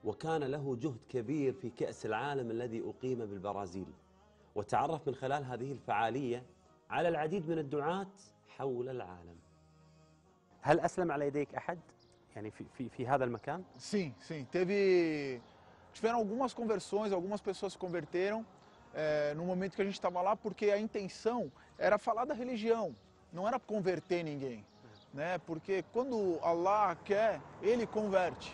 وكان له جهد كبير في كأس العالم الذي أقيم بالبرازيل، وتعرف من خلال هذه الفعالية على العديد من الدعاة حول العالم. هل أسلم على يديك أحد يعني في هذا المكان؟ Sim. Tiveram algumas conversões, algumas pessoas se converteram no momento que a gente estava lá, porque a intenção era falar da religião, não era converter ninguém, né? Porque quando Allah quer, Ele converte.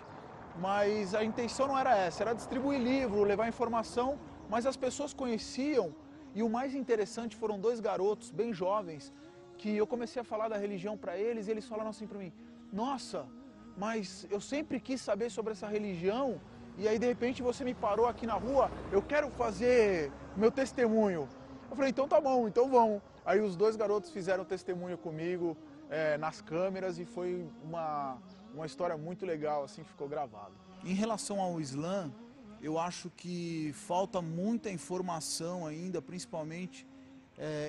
Mas a intenção não era essa, era distribuir livro, levar informação, mas as pessoas conheciam, e o mais interessante foram 2 garotos bem jovens, que eu comecei a falar da religião para eles, e eles falaram assim para mim: nossa, mas eu sempre quis saber sobre essa religião, e aí de repente você me parou aqui na rua, eu quero fazer meu testemunho. Eu falei, então tá bom, então vamos. Aí os 2 garotos fizeram testemunho comigo nas câmeras, e foi uma história muito legal, assim, que ficou gravado. Em relação ao Islã, eu acho que falta muita informação ainda, principalmente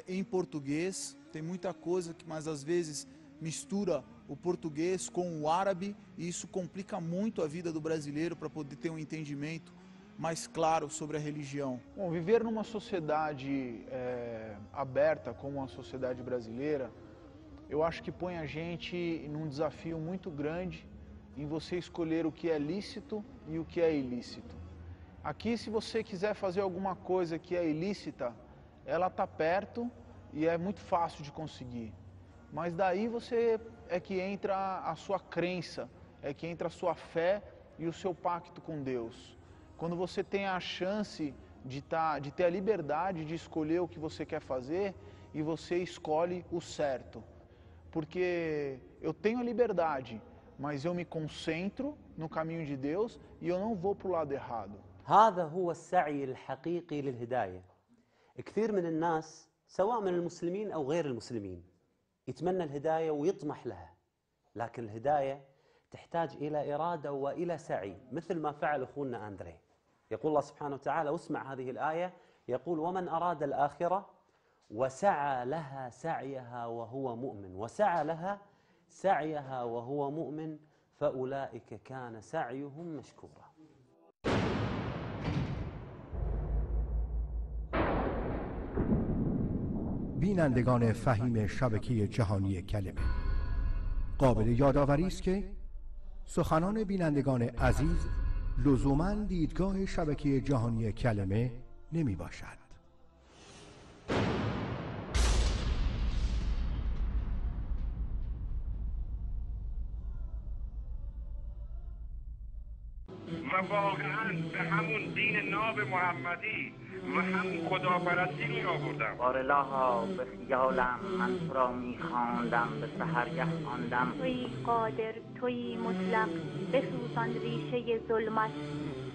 em português. Tem muita coisa que, mas às vezes, mistura o português com o árabe, e isso complica muito a vida do brasileiro para poder ter um entendimento mais claro sobre a religião. Bom, viver numa sociedade aberta como a sociedade brasileira, eu acho que põe a gente num desafio muito grande em você escolher o que é lícito e o que é ilícito. Aqui, se você quiser fazer alguma coisa que é ilícita, ela está perto e é muito fácil de conseguir. Mas daí é que entra a sua crença, é que entra a sua fé e o seu pacto com Deus. Quando você tem a chance de ter a liberdade de escolher o que você quer fazer, e você escolhe o certo. Porque eu tenho a liberdade, mas eu me concentro no caminho de Deus e eu não vou para o lado errado. هذا هو السعي الحقيقي للهداية. كثير من الناس سواء من المسلمين أو غير المسلمين يتمنى الهداية ويطمح لها، لكن الهداية تحتاج إلى إرادة وإلى سعي، مثل ما فعل أخونا أندريه. يقول الله سبحانه وتعالى، واسمع هذه الآية، يقول: ومن أراد الآخرة وسعى لها سعيها وهو مؤمن، وسعى لها سعيها وهو مؤمن فأولئك كان سعيهم مشكورا. بینندگان فهیم شبکه جهانی کلمه، قابل یادآوری است که سخنان بینندگان عزیز لزوماً دیدگاه شبکه جهانی کلمه نمی باشد. و واقعا به همون دین ناب محمدی و هم خداپرستی می آوردم. بارالها به خیالم من تو را می خواندم، به سحرگه خواندم. تویی قادر، تویی مطلق، بسوزان ریشه ظلمت،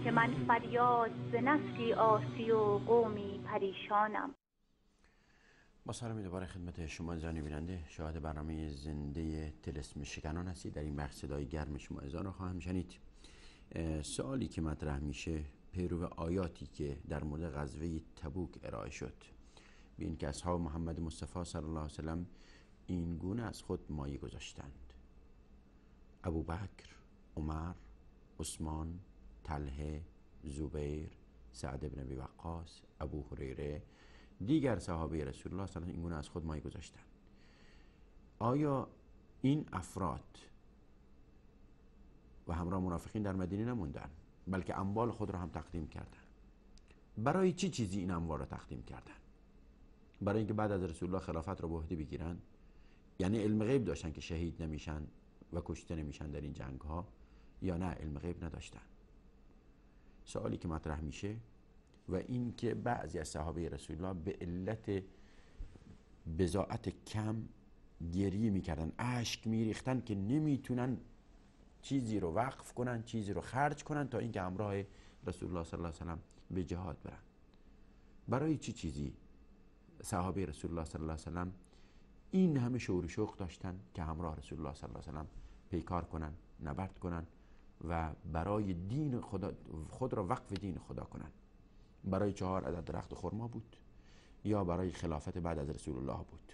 که من فریاد ز نسلی عاصی و قومی پریشانم. با سلامی دوباره خدمت شما زنی بیننده، شاهد برنامه زنده طلسم شکنان هستید. در این بخش صدای گرم شما اذان را خواهم شنید. سوالی که مطرح میشه پیرو آیاتی که در مورد غزوه تبوک ارائه شد، به این که اصحاب محمد مصطفی صلی الله علیه وسلم این گونه از خود مایه گذاشتند: ابوبکر، عمر، عثمان، طلحه، زبیر، سعد بن ابی وقاص، ابو هریره، دیگر صحابه رسول الله صلی الله علیه و این گونه از خود مایه گذاشتند. آیا این افراد و همراه منافقین در مدینه نموندن، بلکه اموال خود را هم تقدیم کردن؟ برای چی چیزی این اموال را تقدیم کردن؟ برای اینکه بعد از رسول الله خلافت را به عهده بگیرن؟ یعنی علم غیب داشتن که شهید نمیشن و کشته نمیشن در این جنگ ها، یا نه علم غیب نداشتن؟ سوالی که مطرح میشه و این که بعضی از صحابه رسول الله به علت بضاعت کم گریه میکردن، اشک میریختن که نمیتونن چیزی رو وقف کنن، چیزی رو خرج کنن تا اینکه همراه رسول الله صلی الله علیه و سلم به جهاد برن. برای چی چیزی صحابه رسول الله صلی الله علیه و سلم این همه شور و شوق داشتن که همراه رسول الله صلی الله علیه و سلم پیکار کنن، نبرد کنن و برای دین خدا خود را وقف دین خدا کنن؟ برای 4 عدد درخت خرما بود یا برای خلافت بعد از رسول الله بود؟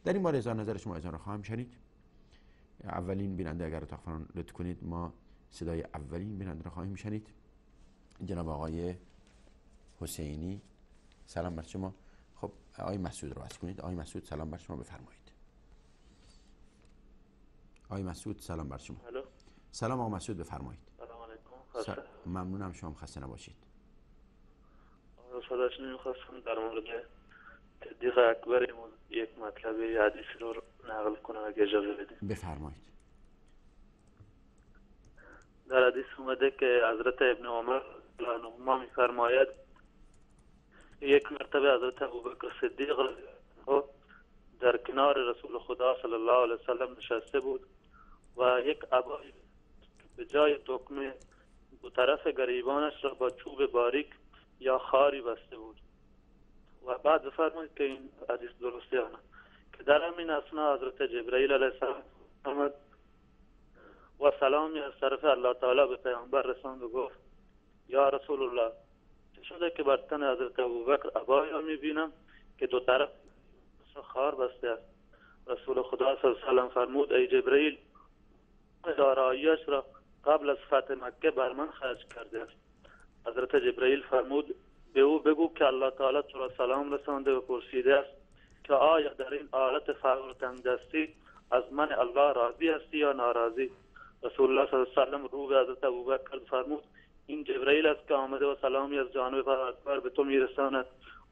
در این باره اظهار نظر شما اظهار خواهم شنید. اولین بیننده اگر اتاق فرمان لطف کنید، ما صدای اولین بیننده را خواهیم شنید. جناب آقای حسینی، سلام بر شما. خب آقای مسعود رو وصل کنید. آقای مسعود سلام بر شما، بفرمایید. آقای مسعود سلام بر شما. الو. سلام آقا مسعود، بفرمایید. سلام علیکم. ممنونم، شما خسته نباشید. صداش نمیخواستم در مورد صدیق اکبر یک مطلبی حدیثی رو نقل کنم اگه اجازه بدید. بفرمایید. در حدیث اومده که حضرت ابن عمر ما میفرماید یک مرتبه حضرت ابوبکر صدیق در کنار رسول خدا صلی الله علیه وسلم نشسته بود و یک عبای به جای دکمه دو طرف گریبانش را با چوب باریک یا خاری بسته بود و بعد فرمود که این حدیث درسته یا نه، که در همین اثنا حضرت جبرائیل علیه السلام آمد و سلامی از طرف الله تعالی به پیامبر رساند و گفت یا رسول الله، چه شده که بر تن حضرت ابوبکر عبایی را میبینم که دو طرف خار بسته است؟ رسول خدا صلی الله علیه وسلم فرمود ای جبرائیل، داراییش را قبل از فتح مکه بر من خرج کرده است. حضرت جبرائیل فرمود به او بگو که الله تعالی تو را سلام رسانده و پرسیده است که آیا در این حالت فقر و تنگدستی از من الله راضی هستی یا ناراضی؟ رسول الله صلی الله علیه و سلم رو به حضرت ابوبکر فرمود این جبرائیل است که آمده و سلامی از جانب پروردگار به تو میرساند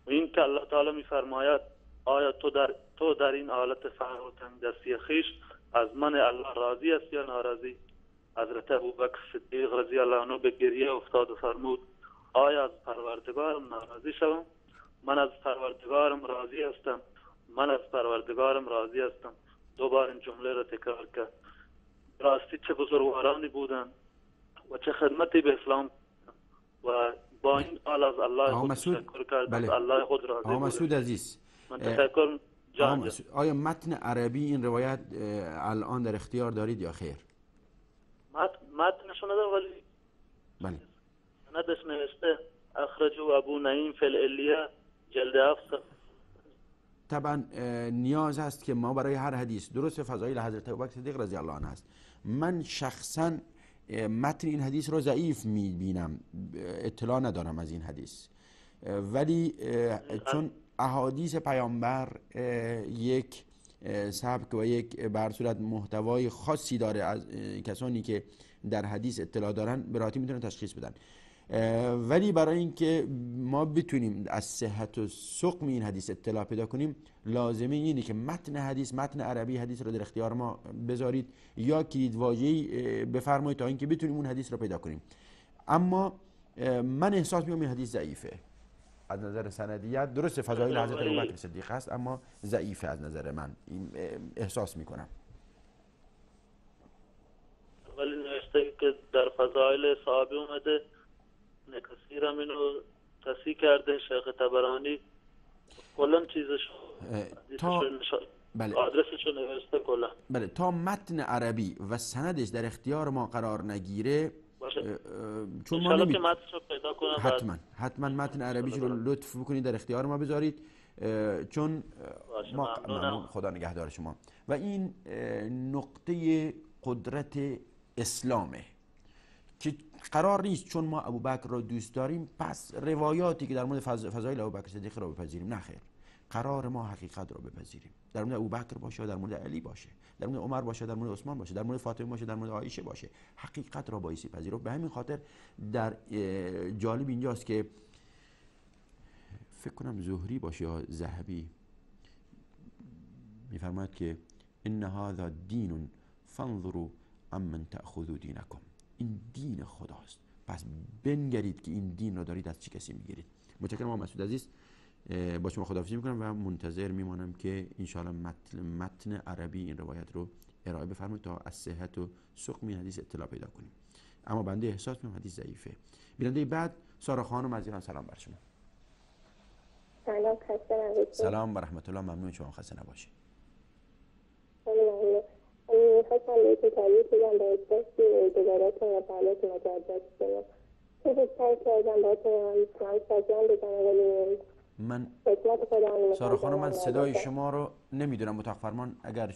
و این که الله تعالی میفرماید آیا تو در این حالت فقر و تنگدستی خیش از من الله راضی است یا ناراضی؟ حضرت ابوبکر صدیق رضی الله عنه به گریه افتاد و فرمود آیا از پروردگارم ناراضی شوم؟ من از پروردگارم راضی هستم، من از پروردگارم راضی هستم. دوبار این جمله را تکرار کرد. راستی چه بزرگوارانی بودند و چه خدمتی به اسلام و با این حال از الله خود تشکر کرد. بله. الله خود راضی بود. آقا مسعود عزیز، من تشکر جان. آیا متن عربی این روایت الان در اختیار دارید یا خیر؟ متنش ندارم ولی بله. سندش نوشته اخرجو ابو نعیم فی العلیه جلد 7. طبعا نیاز هست که ما برای هر حدیث، درست فضایل حضرت ابوبکر صدیق رضی الله عنه است، من شخصا متن این حدیث رو ضعیف میبینم، اطلاع ندارم از این حدیث، ولی چون احادیث پیامبر یک سبک و یک بر صورت محتوای خاصی داره، از کسانی که در حدیث اطلاع دارن به راحتی میتونن تشخیص بدن، ولی برای اینکه ما بتونیم از صحت و سقم این حدیث اطلاع پیدا کنیم لازمه اینه که متن حدیث، متن عربی حدیث رو در اختیار ما بذارید یا کلیدواژه‌ای بفرمایید تا اینکه بتونیم اون حدیث رو پیدا کنیم. اما من احساس می‌کنم این حدیث ضعیفه از نظر سندیت. درسته فضایل حضرت ابوبکر صدیق است اما ضعیفه از نظر من، احساس می‌کنم. ولی نوشته که در فضایل صحابه اومده، کثیر هم اینو تصحیح کرده، شیخ طبرانی کلا چیزش بله. آدرسشو نوشته کلا. بله، تا متن عربی و سندش در اختیار ما قرار نگیره چون ما که متنشو پیدا کنم حتما متن عربیش رو لطف بکنید در اختیار ما بذارید، چون ما خدا نگهدار شما. و این نقطه قدرت اسلامه که قرار نیست چون ما ابوبکر رو دوست داریم پس روایاتی که در مورد فضایل ابوبکر صدیق رو بپذیریم. نه خیر، قرار ما حقیقت رو بپذیریم، در مورد ابوبکر باشه، در مورد علی باشه، در مورد عمر باشه، در مورد عثمان باشه، در مورد فاطمه باشه، در مورد عایشه باشه، حقیقت رو بایستی پذیریم. به همین خاطر در جالب اینجاست که فکر کنم زهری باشه یا ذهبی میفرماید که ان هذا دین فانظروا عمن تأخذوا دینکم، این دین خداست پس بنگرید که این دین رو دارید از چه کسی میگیرید. متشکرم آقا مسعود عزیز، با شما خداحافظی میکنم و منتظر میمانم که انشاءالله متن عربی این روایت رو ارائه بفرمایید تا از صحت و سقم این حدیث اطلاع پیدا کنیم. اما بنده احساس میکنم حدیث ضعیفه. بیننده بعد سارا خانم از ایران، سلام بر شما. سلام، خسته نباشید. سلام و رحمت الله، ممنون شما خسته نباشید. میخواستم بهتون تعریف بگم به اساسی دوباراتون و تعلیق مجدد کنم. من سارا خانم من صدای شما رو نمیدونم اتاق فرمان اگر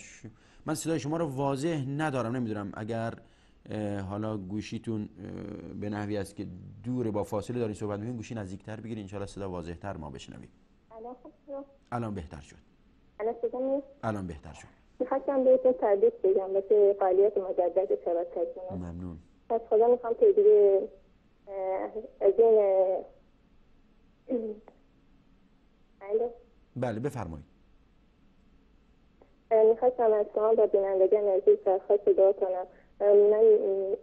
من صدای شما رو واضح ندارم نمیدونم اگر حالا گوشیتون به نحوی است که دور با فاصله دارین صحبت می‌کنین گوشی نزدیکتر بگیرین ان شاء الله صدا واضح‌تر ما بشنویم. الان بهتر شد. الان بهتر شد. می‌خواستم بهتون تبریک بگم واسه فعالیت مجدد شبکه‌تون. ممنون. از خدا می‌خوام که دیگه از این بله بفرمایید. میخواستم از شما با بینندگان عزیز درخواست دعا کنم. من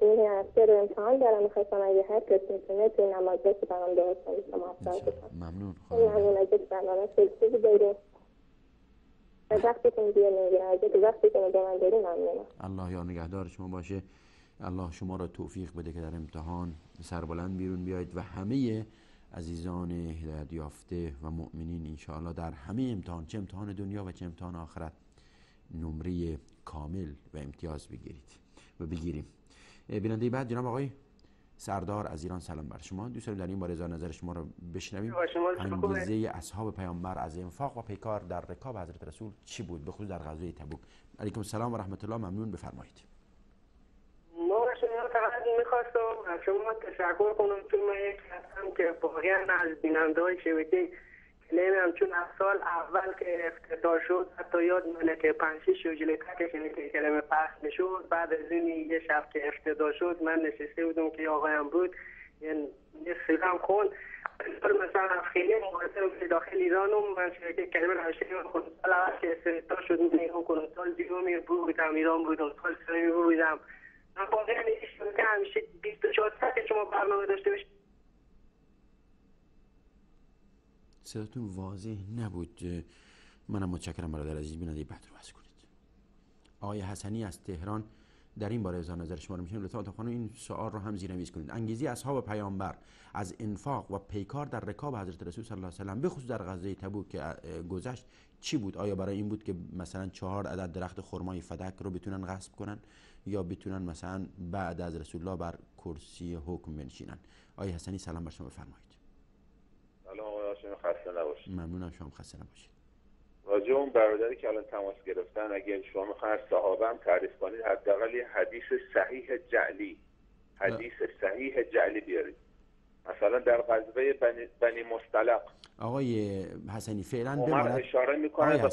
این هفته رو امتحان دارم میخواستم اگه هر کس میتونه توی نماز بشه برام دعا کنید. ممنون. ممنون از این برنامه خیلی داریم. وقتتون دیگه نمیگیرم از اینکه وقتتون رو به من داریم ممنونم. الله یا نگهدار شما باشه. الله شما را توفیق بده که در امتحان سربلند بیرون بیاید و همه عزیزان هدایت یافته و مؤمنین انشاءالله در همه امتحان چه امتحان دنیا و چه امتحان آخرت نمره کامل و امتیاز بگیریم. بیننده بعد جناب آقای سردار از ایران سلام بر شما. دوست داریم در این باره اظهار نظر شما رو بشنویم. انگیزه اصحاب پیامبر از انفاق و پیکار در رکاب حضرت رسول چی بود به خصوص در غزوه تبوک؟ علیکم السلام و رحمت الله. ممنون بفرمایید. ما شما فقط می‌خواستم از شما تشکر کنم چون من یک هستم که واقعا از بیننده‌های شبکه نمیدونم چون از سال اول که افتتاح شد حتی یاد منه که 5-6 جلسه که کلمه پخش میشد. بعد از این یه شب که افتتاح شد من نشسته بودم که آقایم بود یه سلام خون مثلا خیلی مهاجر داخل ایرانم من شبکه کلمه نوشته خود سال اول که افتتاح شد میگم کنم سال دیگه بودم ایران بودم سال سومی بودم. من واقعا که همیشه 24 ساعت که شما برنامه داشته باشید. صداتون واضح نبود. منم متشکرم برادر عزیز. بیننده بعد رو بس کنید. آقای حسنی از تهران در این باره اظهار نظر شما رو می‌کنم. لطفاً خانم این سوال رو هم زیرنویس کنید. انگیزه اصحاب پیامبر از انفاق و پیکار در رکاب حضرت رسول صلی الله علیه و سلم به خصوص در غزوه تبوک که گذشت چی بود؟ آیا برای این بود که مثلا 4 عدد درخت خرمای فدک رو بتونن غصب کنن یا بتونن مثلا بعد از رسول الله بر کرسی حکم بنشینن؟ آقای حسنی سلام بر شما بفرمایید. سلام آقای هاشمی خسته نباشید. ممنونم شما خسته نباشید. راجع اون برادری که الان تماس گرفتن اگه شما می‌خواید صحابه هم تعریف کنید حداقل یه حدیث صحیح جعلی بیارید. مثلا در غزوه بنی مصطلق آقای حسنی فعلا عمر اشاره میکنه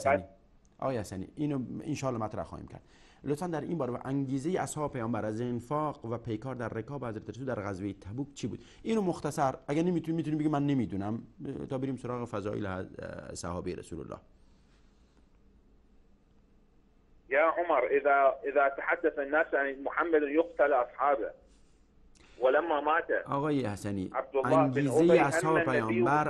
آقای حسنی اینو ان شاء الله مطرح خواهیم کرد. لطفا در این باره انگیزه اصحاب پیامبر از انفاق و پیکار در رکاب حضرت رسول در غزوه تبوک چی بود؟ اینو مختصر اگه میتونی بگی من نمیدونم تا بریم سراغ فضائل صحابه رسول الله. يا عمر اذا تحدث الناس عن محمد يقتل اصحابه ولما مات آقای حسنی انگیزه اصحاب پیامبر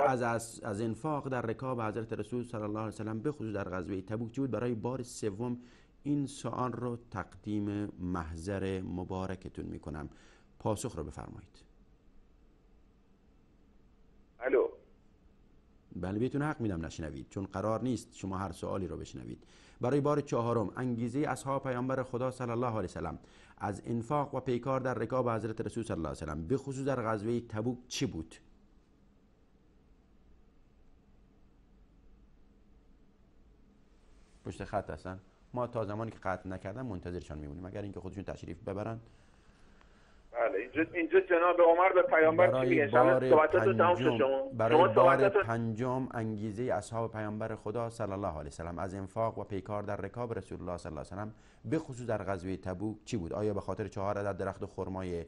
از انفاق در رکاب حضرت رسول صلی الله علیه و سلم به خصوص در غزوه تبوک چی بود؟ برای بار سوم این سوال رو تقدیم محضر مبارکتون میکنم. پاسخ رو بفرمایید. الو. بله بهتون حق میدم نشنوید چون قرار نیست شما هر سوالی رو بشنوید. برای بار چهارم انگیزه اصحاب پیامبر خدا صلی الله علیه و سلم از انفاق و پیکار در رکاب حضرت رسول صلی الله علیه و سلم به خصوص در غزوه تبوک چی بود؟ پشت خط هستن. ما تا زمانی که قطع نکردن منتظرشان میمونیم اگر اینکه خودشون تشریف ببرن. بله اینجا جناب عمر به پیامبر چی میگه؟ برای بار پنجم انگیزه اصحاب پیامبر خدا صلی الله علیه و سلم از انفاق و پیکار در رکاب رسول الله صلی الله علیه و سلم به خصوص در غزوه تبوک چی بود؟ آیا به خاطر 4 عدد درخت خرمای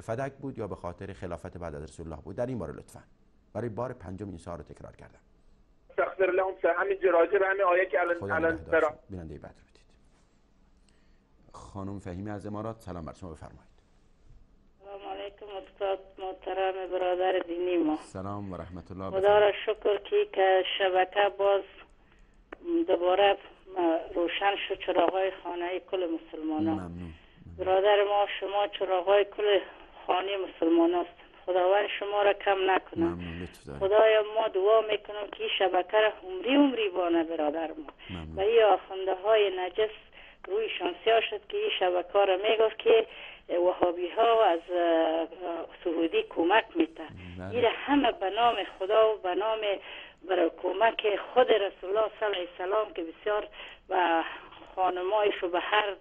فدک بود یا به خاطر خلافت بعد از رسول الله بود؟ در این باره لطفاً برای بار پنجم این سوال رو تکرار کردم. استغفر لهم همین راجع به همین آیه که الان بیننده بعد رو بدید. خانم فهیمی از امارات سلام بر شما بفرمایید. سلام علیکم استاد محترم برادر دینی ما. سلام و رحمت الله. خدا را شکر که شبکه باز دوباره روشن شد چراغای خانه کل مسلمانان. ممنون. برادر ما شما چراغای کل خانه مسلمانان است. خداوند شما را کم نکنه. خدایا ما دعا میکنم که این شبکه را عمری بانه برادر ما و این آخونده های نجس رویشان سیاه شد که این شبکه را میگفت که وهابی ها از سعودی کمک میده. این همه به نام خدا و به نام برای کمک خود رسول الله صلی الله علیه وسلم که بسیار به خانمایش و به هر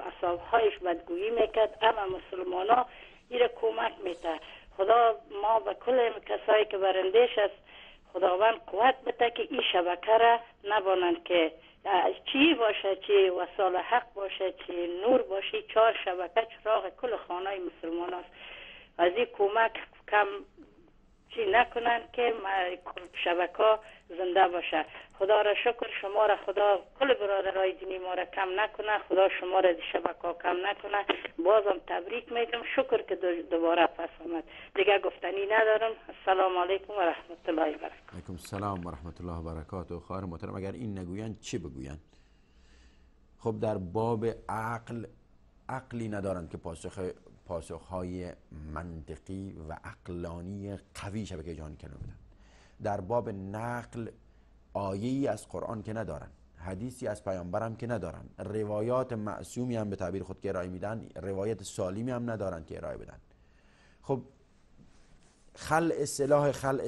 اصحابهایش بدگویی میکرد، اما مسلمان ها این را کمک میده. خدا ما به کل کسایی که برندش است خداوند قوت بده که این شبکه را نبانند که چی باشه، چی وسال حق باشه، چی نور باشه، 4 شبکه چراغ کل خانه مسلمان است. از این کمک کم چی نکنن که شبکه زنده باشه. خدا را شکر، شما را خدا کل برادرای دینی ما را کم نکنه، خدا شما را شبکه کم نکنه. بازم تبریک میگم، شکر که دوباره پس آمد. دیگه گفتنی ندارم. السلام علیکم و رحمت الله و برکاته. علیکم السلام و رحمت الله و برکاته. خواهر محترم، اگر این نگویند چی بگویند؟ خب در باب عقلی ندارند که پاسخهای منطقی و عقلانی قوی شبکه جهانی کلمه بدن. در باب نقل آیه‌ای از قرآن که ندارن، حدیثی از پیامبر هم که ندارن، روایات معصومی هم به تعبیر خود که ارائه میدن، روایت سالمی هم ندارن که ارائه بدن. خب خلع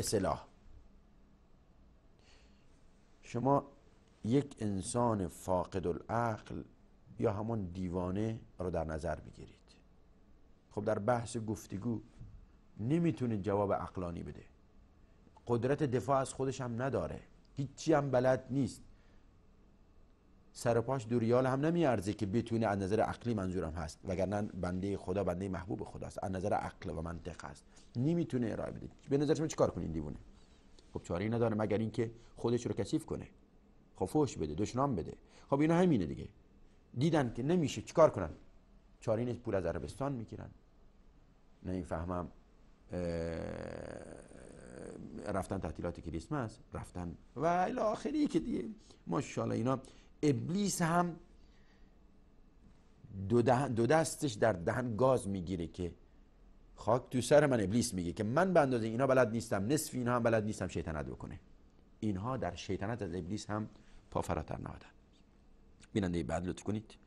سلاح. شما یک انسان فاقد العقل یا همون دیوانه رو در نظر بگیرید. خب در بحث گفتگو نمیتونه جواب عقلانی بده، قدرت دفاع از خودش هم نداره، هیچی هم بلد نیست، سر پاش 2 ریال هم نمیارزه که بتونه از نظر عقلی، منظورم هست، وگرنه بنده خدا بنده محبوب خداست، از نظر عقل و منطق هست، نمیتونه ارائه بده. به نظر شما چیکار کنین دیوونه؟ خب چاره‌ای نداره مگر اینکه خودش رو کثیف کنه، خب فحش بده، دشنام بده. خب اینا همینه دیگه. دیدن که نمیشه، چیکار کنن؟ چاره‌ای نیست، پول از عربستان میگیرن. نمیفهمم رفتن تعطیلات کریسمس، رفتن و الی آخری که دیگه ماشاءالله اینا. ابلیس هم دو دستش در دهن گاز میگیره که خاک تو سر من. ابلیس میگه که من به اندازه اینا بلد نیستم، نصف اینها هم بلد نیستم شیطنت بکنه. اینها در شیطنت از ابلیس هم پا فراتر نهادن. بیننده بعد لطف کنید.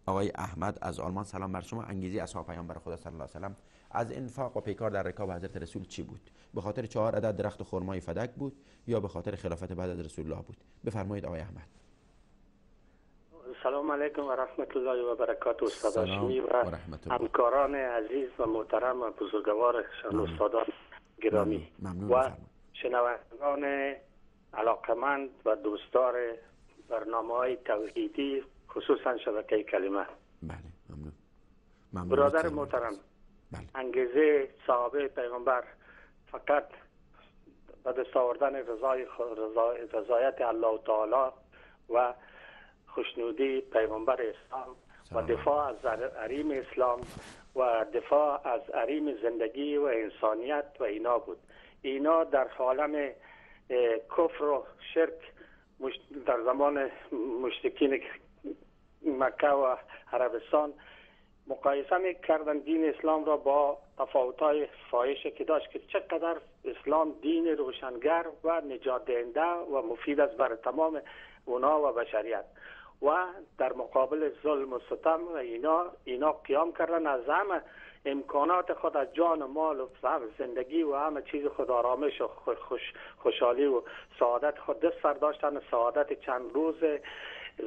آقای احمد از آلمان، سلام بر شما. انگیزه اصحاب پیامبر خدا صلی الله علیه و سلم از انفاق و پیکار در رکاب حضرت رسول چی بود؟ به خاطر 4 عدد درخت خرمای فدک بود یا به خاطر خلافت بعد از رسول الله بود؟ بفرمایید آقای احمد. سلام علیکم و رحمت الله و برکاته. استاد هاشمی و همکاران عزیز و محترم و بزرگوار استادان گرامی و شنوندگان علاقمند و دوستدار برنامه‌های توحیدی، خصوصا شبکه کلمه. بله، ممنون. برادر محترم، انگیزه صحابه پیغمبر فقط به دست آوردن رضایت الله تعالی و خوشنودی پیغمبر اسلام و دفاع از حریم اسلام و دفاع از حریم زندگی و انسانیت و اینا بود. اینا در عالم کفر و شرک در زمان مشرکین مکه و عربستان مقایسه میکردن دین اسلام را با تفاوت‌های فاحشی که داشت که چقدر اسلام دین روشنگر و نجات دهنده و مفید است برای تمام اونا و بشریت، و در مقابل ظلم و ستم و اینا قیام کردن، از همه امکانات خود، از جان و مال و زندگی و همه چیز خود، آرامش و خوشحالی و سعادت خود دست برداشتن. سعادت چند روز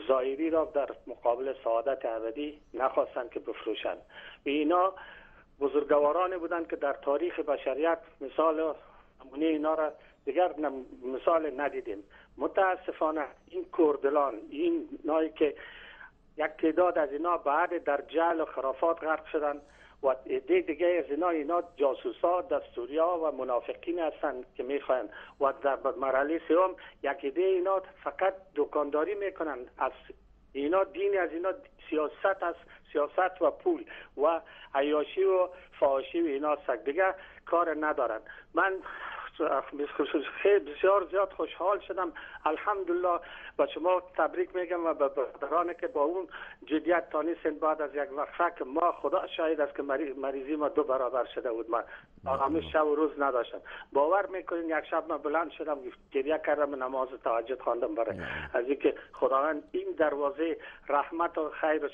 ظاهری را در مقابل سعادت ابدی نخواستند که بفروشند. اینا بزرگوارانی بودند که در تاریخ بشریت مثال نمونه اینا را دیگر مثال ندیدیم. متاسفانه این کردلان، این نایی که یک تعداد از اینا بعد در جهل و خرافات غرق شدن و دیگه از اینا جاسوسا، دستوریا و منافقین هستند که میخواین و در مرحله سوم یک عده اینا فقط دکانداری میکنن. از اینا دین از اینا سیاست است، سیاست و پول و عیاشی و فحاشی و اینا دیگه کار ندارن. من خیلی بسیار زیاد خوشحال شدم. الحمدلله با شما تبریک میگم و به برادرانی که با اون جدیت تانیستن بعد از یک وقفه که ما خدا شاهد است که مریضی ما 2 برابر شده بود. من آرامش شب و روز نداشتم. باور میکنین یک شب من بلند شدم گریه کردم، نماز تهجد خواندم برای از اینکه خداوند این دروازه رحمت و خیر و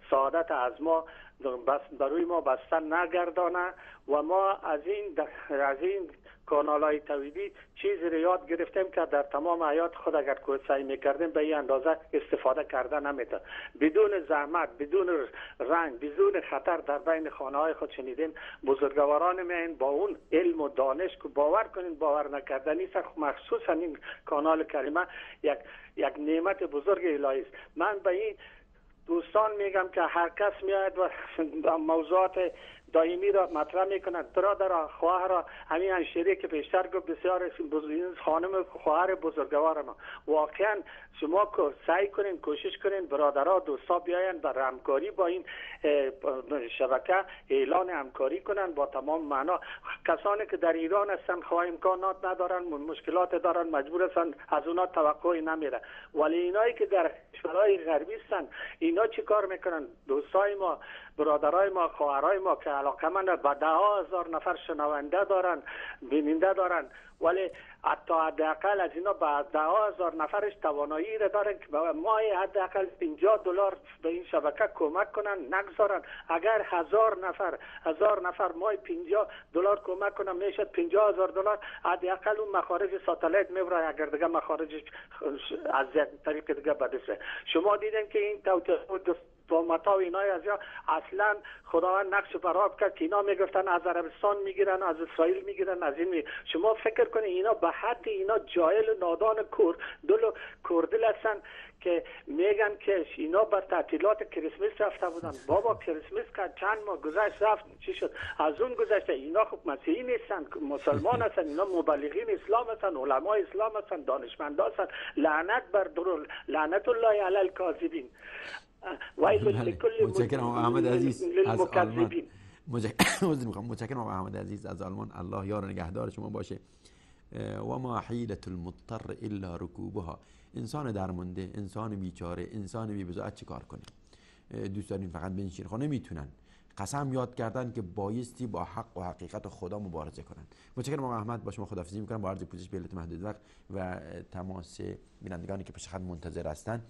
سعادت از ما بروی ما بسته نگردانه و ما از این کانال‌های تولیدی چیزی رو یاد گرفتیم که در تمام حیات خود اگر سعی می‌کردیم به این اندازه استفاده کرده نمی‌تونیم. بدون زحمت، بدون رنج، بدون خطر در بین خانه‌های خود شنیدین بزرگواران میان با اون علم و دانش که باور کنین باور نکردنی است. مخصوصا این کانال کریمه یک نعمت بزرگ الهی است. من به این دوستان میگم که هر کس میاد و موضوعات دائمی را مطرح میکنند، برادر خواهر همین انشیری که پیشتر گفت بسیار خانم خواهر بزرگوار ما، واقعا شما سعی کنین کوشش کنین برادرها دوستا بیاین بر همکاری با این شبکه اعلان همکاری کنن با تمام معنا. کسانی که در ایران هستن خواه امکانات ندارن، مشکلات دارن، مجبور هستن، از اونا توقعی نمیره. ولی اینایی که در کشورهای غربی هستن اینا چی کار میکنن؟ دوستای ما، برادرای ما، خواهرای ما که علاقمند به 10,000 نفر شنونده دارن، بیننده دارن، ولی حتی حداقل از اینا به 10,000 نفرش توانایی را دارن که ماهی حداقل $50 به این شبکه کمک کنن، نگذارن. اگر 1000 نفر ماهی $50 کمک کنن میشد $50,000. حداقل اون مخارج ساتلایت میبره، اگر دیگه مخارج از طریق دیگه بدشه. شما دیدین که این تومت ها و اینای از یا اصلا خداوند نقش براب کرد که اینا میگفتن از عربستان میگیرن، از اسرائیل میگیرن، از این شما فکر کنید اینا به حد اینا جاهل و نادان کردل هستن که میگن که اینا بر تعطیلات کریسمس رفته بودن. بابا کریسمس که چند ماه گذشت رفت، چی شد؟ از اون گذشته. اینا خب مسیحی نیستن، مسلمان هستن، اینا مبلغین اسلام هستن، علمای اسلام هستن، دانشمند هستن. لعنت بر لعنت الله علی الکاذبین. متشکرم آقا احمد عزیز از آلمان. متشکرم آقا احمد عزیز از آلمان. الله یار و نگهدار شما باشه. و ما حیلة المضطر الا رکوبها. انسان درمانده، انسان بیچاره، انسان بی بضاعت چی کار کنه؟ دوست دارین فقط بنشین؟ خب نمیتونن. قسم یاد کردن که بایستی با حق و حقیقت خدا مبارزه کنن. متشکرم آقا احمد، با شما خداحافظی میکنم با عرض پوزش به علت محدود وقت و تماس بینندگانی که پشت خط منتظر هستن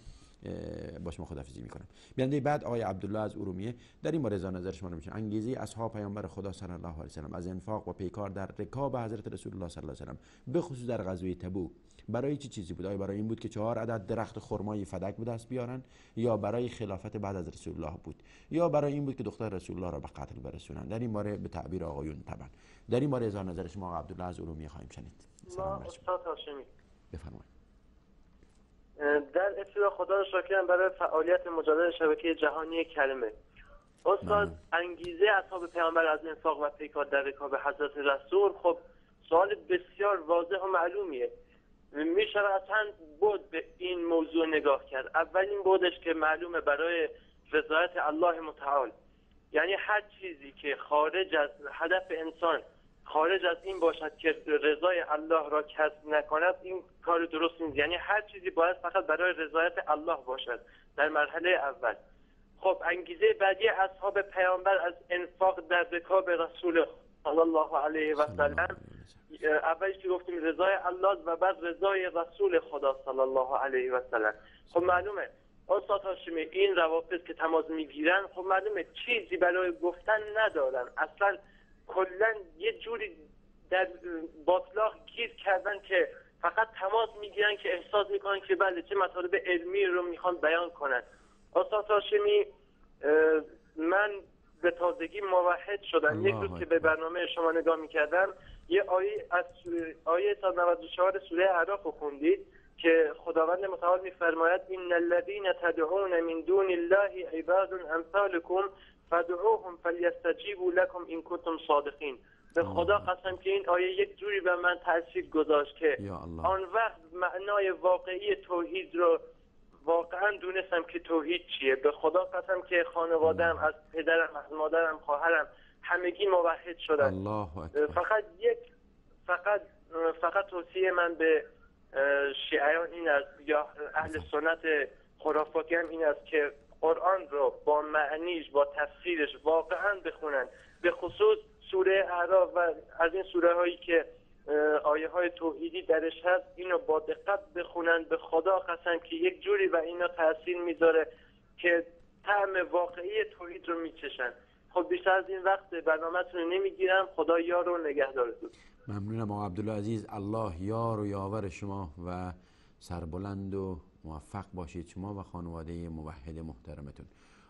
با شما خداحافظی میکنم. بیننده بعد آقای عبدالله از ارومیه در این باره اظهار نظر شما رو میشه. انگیزه اصحاب پیامبر خدا صلی الله علیه و سلم از انفاق و پیکار در رکاب حضرت رسول الله صلی الله علیه و سلم به خصوص در غزوه تبوک برای چه چیزی بود؟ آیا برای این بود که 4 عدد درخت خرمای فدک به دست بیارن، یا برای خلافت بعد از رسول الله بود، یا برای این بود که دختر رسول الله را به قتل برسونن؟ در این باره به تعبیر آقایون طبعا در این باره اظهار نظر شما آقای عبدالله از ارومیه خواهیم شنید. سلام استاد هاشمی. بفرمایید. در ابتدا خدا را شاکرم برای فعالیت مجادله شبکه جهانی کلمه. استاد انگیزه اصحاب پیامبر از انفاق و پیکار در رکاب حضرت رسول، خب سوال بسیار واضح و معلومیه. میشه از چند بود به این موضوع نگاه کرد. اولین بودش که معلومه برای رضایت الله متعال، یعنی هر چیزی که خارج از هدف انسان، خارج از این باشد که رضای الله را کسب نکند، این کار درست نیست. یعنی هر چیزی باید فقط برای رضایت الله باشد در مرحله اول. خب انگیزه بعدی اصحاب پیامبر از انفاق در رکاب رسول صلی الله علیه و سلم، اولش که گفتیم رضای الله و بعد رضای رسول خدا صلی الله علیه و سلم. خب معلومه استاد هاشمی این روابط که تماس میگیرن، خب معلومه چیزی برای گفتن ندارن، اصلا کلا یه جوری در باطلاق گیر کردن که فقط تماس میگیرن که احساس میکنن که بله چه مطالب علمی رو میخوان بیان کنن. استاد هاشمی من به تازگی موحد شدم. یک روز که به برنامه شما نگاه میکردم یه آیه 194 سوره اعراف رو خوندید که خداوند متعال میفرماید ان الذين تدعون من دون الله عباد امثالكم فادعوهم فليستجيبوا لكم ان كنتم صادقين. به خدا قسم که این آیه یک جوری به من تاثیر گذاشت که آن وقت معنای واقعی توحید رو واقعا دونستم که توحید چیه. به خدا قسم که خانواده‌ام از پدرم، از مادرم، خواهرم همگی موحد شدن. فقط توصیه من به شیعیان این است یا اهل سنت خرافاتی هم این است که قرآن رو با معنیش با تفسیرش واقعا بخونن، به خصوص سوره اعراف و از این سوره هایی که آیه های توحیدی درش هست اینو با دقت بخونن. به خدا قسم که یک جوری و اینا تاثیر میذاره که طعم واقعی توحید رو میچشن. خب بیشتر از این وقت برنامه‌تون رو نمیگیرم. خدا یار و نگهدارتون. ممنونم آقا عبدالله عزیز. الله یار و یاور شما و سربلند و موفق باشید شما و خانواده موحد محترمتون.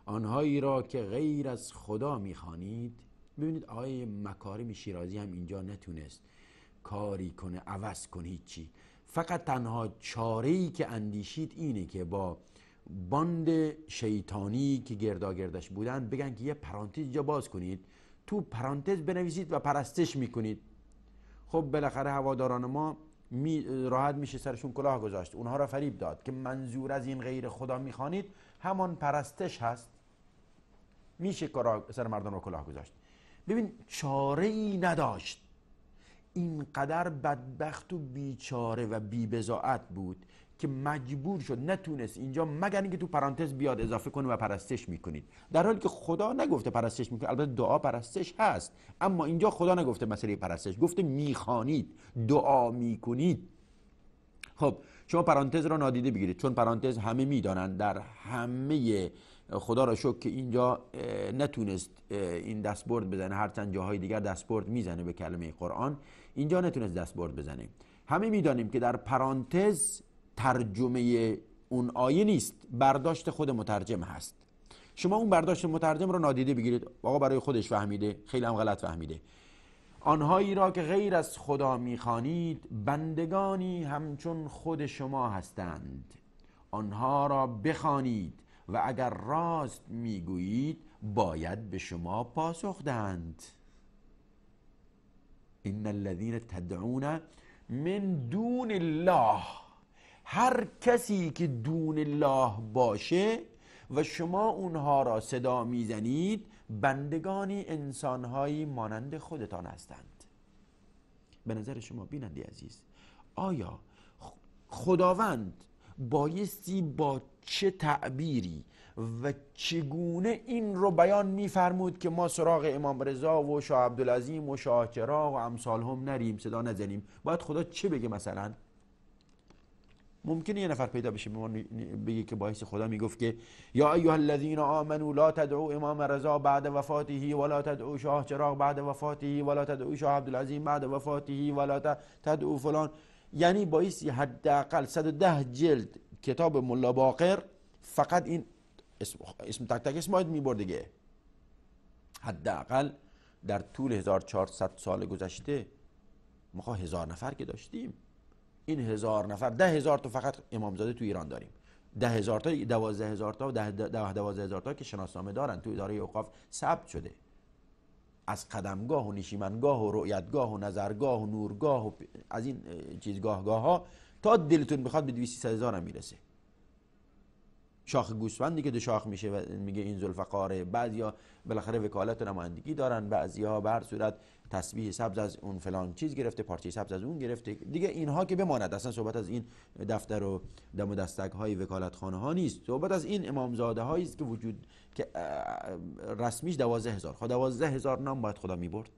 آنهایی را که غیر از خدا میخوانید، ببینید آقای مکارم شیرازی هم اینجا نتونست کاری کنه عوض کنه هیچی. فقط تنها چاره‌ای که اندیشید اینه که با باند شیطانی که گرداگردش بودن بگن که یه پرانتز جا باز کنید، تو پرانتز بنویسید و پرستش میکنید. خب بالاخره هواداران ما راحت میشه سرشون کلاه گذاشت، اونها را فریب داد که منظور از این غیر خدا میخوانید همان پرستش هست، میشه سر مردم را کلاه گذاشت. ببین چاره ای نداشت، اینقدر بدبخت و بیچاره و بی‌بضاعت بود که مجبور شد، نتونست اینجا مگر اینکه تو پرانتز بیاد اضافه کنه و پرستش میکنید، در حالی که خدا نگفته پرستش میکنید. البته دعا پرستش هست، اما اینجا خدا نگفته مسئله پرستش، گفته میخوانید، دعا میکنید. خب شما پرانتز رو نادیده بگیرید، چون پرانتز همه میدانند، در همه خدا را شکر که اینجا نتونست این دستبرد بزنه، هرچند جاهای دیگر دستبرد میزنه به کلمه قرآن، اینجا نتونست دستبرد بزنه. همه میدانیم که در پرانتز ترجمه اون آیه نیست، برداشت خود مترجم هست. شما اون برداشت مترجم رو نادیده بگیرید، آقا برای خودش فهمیده، خیلی هم غلط فهمیده. آنهایی را که غیر از خدا میخوانید بندگانی همچون خود شما هستند، آنها را بخوانید و اگر راست میگویید باید به شما پاسخ دهند. ان الذين تدعون من دون الله، هر کسی که دون الله باشه و شما اونها را صدا میزنید بندگانی انسانهایی مانند خودتان هستند. به نظر شما بیننده عزیز، آیا خداوند بایستی با چه تعبیری و چگونه این رو بیان میفرمود که ما سراغ امام رضا و شاه عبدالعظیم و شاه چراغ و امثال هم نریم، صدا نزنیم؟ باید خدا چه بگه؟ مثلا ممکنه یه نفر پیدا بشه بگه که باعث خدا میگفت که یا ایها الذین آمنوا لا تدعوا امام رضا بعد وفاته ولا تدعوا شاه چراغ بعد وفاته ولا تدعوا شاه عبدالعظیم بعد وفاته ولا تدعوا فلان. یعنی باعثی حداقل 110 جلد کتاب ملا باقر فقط این اسم تک تک اسم باید میبرد دیگه. حداقل در طول 1400 سال گذشته ما 1000 نفر که داشتیم، این 1000 نفر 10,000 تا فقط امامزاده تو ایران داریم، 10,000 تا 12,000 تا و 12,000 تا که شناسنامه دارن تو اداره اوقاف ثبت شده. از قدمگاه و نشیمنگاه و رؤیتگاه و نظرگاه و نورگاه و از این چیزگاه ها تا دلتون بخواد به 200,000 هم میرسه. شاخ گوسفندی که دو شاخ میشه و میگه این ذوالفقاره، بعضیا بالاخره وکالت و نمایندگی دارن، بعضیا به هر صورت تسبیح سبز از اون فلان چیز گرفته، پارچه سبز از اون گرفته دیگه. اینها که بماند، اصلا صحبت از این دفتر و دم و دستک های وکالتخانه ها نیست، صحبت از این امامزاده هایی است که وجود که رسمیش 12,000. خدا 12,000 نام باید خدا میبرد.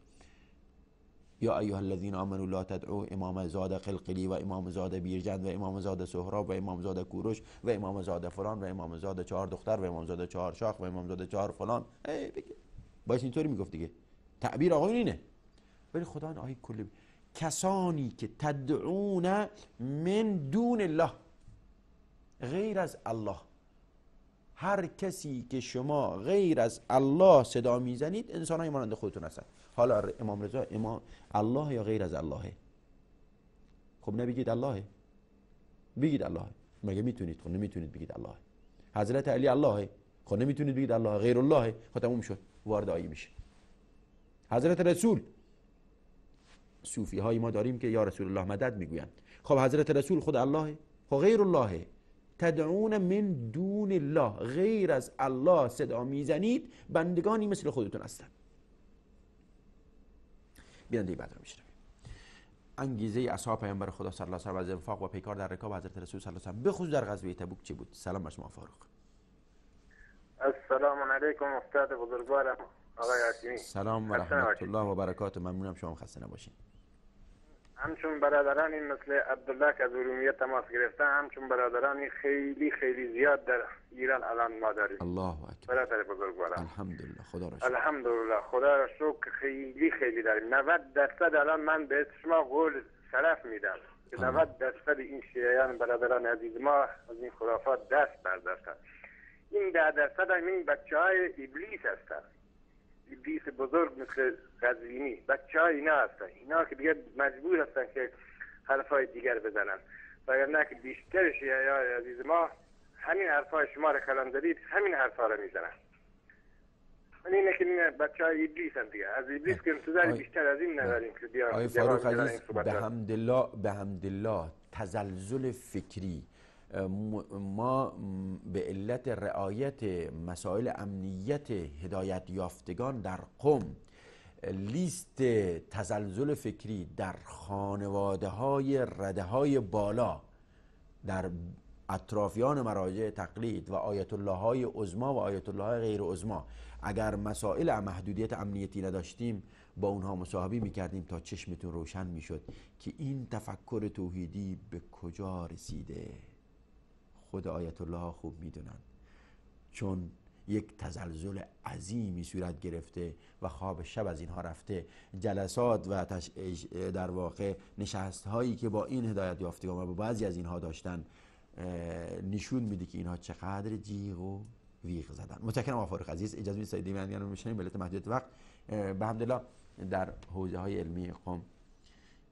یا ایها الذین آمنوا لا تدعوا امام زاده قلقلی و امام زاده بیرجند و امام زاده سهراب و امام زاده کوروش و امام زاده فلان و امام زاده 4 دختر و امام زاده 4 شاخ و امام زاده 4 فلان. باید اینطوری میگفت دیگه، تعبیر آقایون اینه. ولی خدا این آیه کلی کسانی که تدعون من دون الله، غیر از الله، هر کسی که شما غیر از الله صدا میزنید انسان‌های مانند خودتون هستن. حالا امام رضا امام الله یا غیر از الله؟ خب نبگید الله، بگید الله. مگه میتونید؟ خب نمیتونید بگید الله. حضرت علی الله، خب نمیتونید بگید الله. غیر الله، خب تموم شد، وارد آیه میشه. حضرت رسول، صوفی های ما داریم که یا رسول الله مدد میگوین، خب حضرت رسول خود الله، خب غیر الله. تدعون من دون الله، غیر از الله صدا میزنید بندگانی مثل خودتون هستن. بیان دیگه بعد رو میشنویم. انگیزه اصحاب پیامبر خدا صلی الله علیه و آله از انفاق و پیکار در رکاب حضرت رسول صلی الله علیه و آله بخصوص در غزوه تبوک چی بود؟ سلام بر شما فاروق. السلام علیکم استاد بزرگوارم آقای هاشمی. سلام و رحمت الله و برکاته. ممنونم شما خسته نباشین. همچون برادرانی مثل عبدالله که از ارومیه تماس گرفتن، همچون برادرانی خیلی خیلی زیاد در ایران الان ما داریم. الله اکبر. برادر بزرگوارم الحمدلله، خدا را شکر. الحمدلله، خدا را شکر خیلی خیلی داریم. 90% الان من به شما قول شرف میدم که 90% این شیعیان برادران عزیز ما از این خرافات دست برداشتن. این 10% هم این بچه‌های ابلیس هستن، ابلیس بزرگ مثل قزوینی، بچه‌های اینا هستن، اینا که دیگه مجبور هستن که حرفای دیگر بزنن. وگرنه که بیشتر شیعیان عزیز ما همین حرفای شما رو کلام دارید، همین حرفا رو میزنن. من اینه که این بچه‌های ابلیس هم دیگه، از ابلیس که انتظار بیشتر از این نداریم که بیان. آقای فاروق عزیز، به حمدالله تزلزل فکری ما به علت رعایت مسائل امنیت هدایت یافتگان در قم لیست تزلزل فکری در خانواده های رده های بالا در اطرافیان مراجع تقلید و آیت الله های عظما و آیت الله های غیر عظما، اگر مسائل محدودیت امنیتی نداشتیم با اونها مصاحبه میکردیم تا چشمتون روشن میشد که این تفکر توحیدی به کجا رسیده. خود آیت الله ها خوب میدونن، چون یک تزلزل عظیمی صورت گرفته و خواب شب از اینها رفته. جلسات و در واقع نشست هایی که با این هدایت یافتگان و با بعضی از اینها داشتن نشون میده که اینها چقدر جیغ و ویغ زدن. متشکرم آقای فاروق عزیز. اجازه میدید سایدی من رو میشنیم به علت محدودیت وقت. به حمدالله در حوزه های علمی قم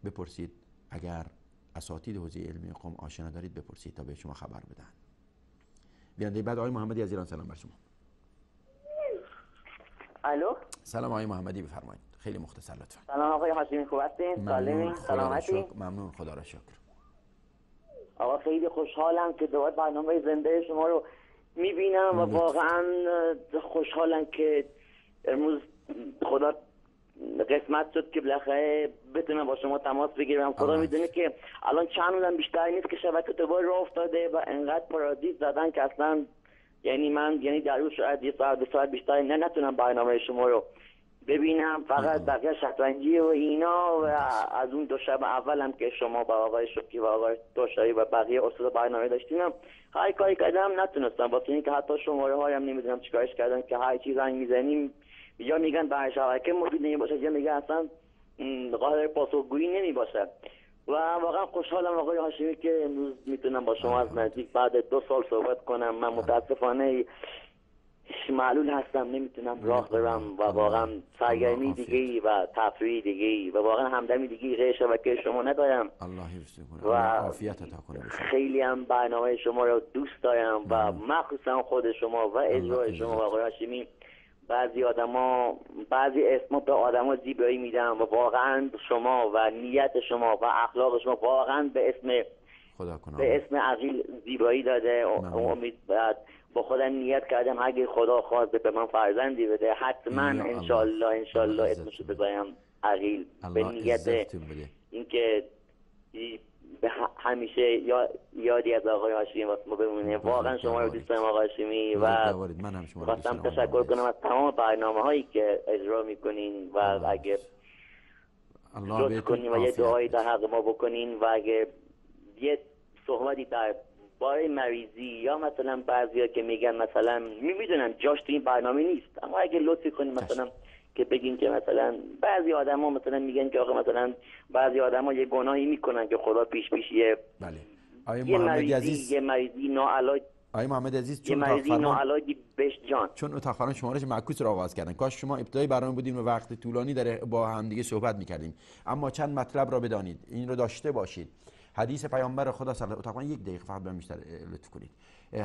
بپرسید، اگر اساتید حوزه علمی قم آشنا دارید بپرسید تا به شما خبر بدن. بیننده بعد آقای محمدی از ایران، سلام بر شما. الو، سلام آقای محمدی، بفرمایید. خیلی مختصر لطفا. سلام آقای هاشمی، خوب هستین؟ سالمین؟ سلامتی؟ ممنون، خدا را شکر. آقا خیلی خوشحالم که دوباره برنامه زنده شما رو میبینم و واقعا خوشحالم که امروز خدا قسمت شد که بالاخره بتونم با شما تماس بگیرم. خدا میدونه که الان چند روزم بیشتر نیست که شبکه دوباره راه افتاده و انقدر پارادیس زدن که اصلا من در روز شاید یه ساعت 2 ساعت بیشتر نتونم برنامه شما رو ببینم، فقط بقیه شطرنجی و اینا. و از اون 2 شب اولم که شما با آقای شکی و آقای دوشایی و بقیه استاد برنامه داشتیم، هر کاری کردم نتونستم، واسه اینکه حتی شماره هایم نمیدونم چیکارش کردن که هر چیز زنگ میزنیم یا میگن برای شبکه موجود نمی باشه یا میگن اصلا قادر پاسخگویی نمی باشه. و واقعا خوشحالم آقای هاشمی که امروز میتونم با شما از نزدیک بعد 2 سال صحبت کنم. من متاسفانه معلول هستم، نمیتونم راه برم و واقعا سرگرمی دیگه و تفریح دیگه و واقعا همدمی دیگه غیر شبکه شما ندارم. الله حفظ کنه و عافیت عطا کنه. خیلی هم برنامه شما رو دوست دارم و مخصوصا خود شما و اجرای شما و آقای هاشمی. بعضی اسما به آدما زیبایی میدن و واقعا شما و نیت شما و اخلاق شما واقعا به اسم عقیل زیبایی داده. امید با خودم نیت کردم اگه خدا خواست به من فرزندی بده حتما انشالله اسمشو بذارم عقیل، به نیت اینکه همیشه یادی از آقای هاشمی واسه ما بمونه. واقعا شما رو دوست دارم آقای هاشمی و خواستم تشکر کنم از تمام برنامه هایی که اجرا میکنین و اگه لطف کنین و یه دعایی در حق ما بکنین و اگه یه صحبتی در باره مریضی یا مثلا بعضیا که میگن مثلا میدونم جاش تو این برنامه نیست، اما اگه لطفی کنین مثلا که بگین که مثلا بعضی آدما مثلا میگن که آقا مثلا بعضی آدما یه گناهی میکنن که خدا پیش یه مریضی ناعلاج. آقای محمد عزیز، چون مریضی ناعلاجی بهش جان، چون اتاق فرمان شمارش معکوس رو آغاز کردن، کاش شما ابتدای برنامه بودیم و وقت طولانی داره با هم دیگه صحبت میکردیم. اما چند مطلب را بدانید، این رو داشته باشید. حدیث پیامبر خدا صلی الله علیه و آله، یک دقیقه فقط بیشتر لطف کنید.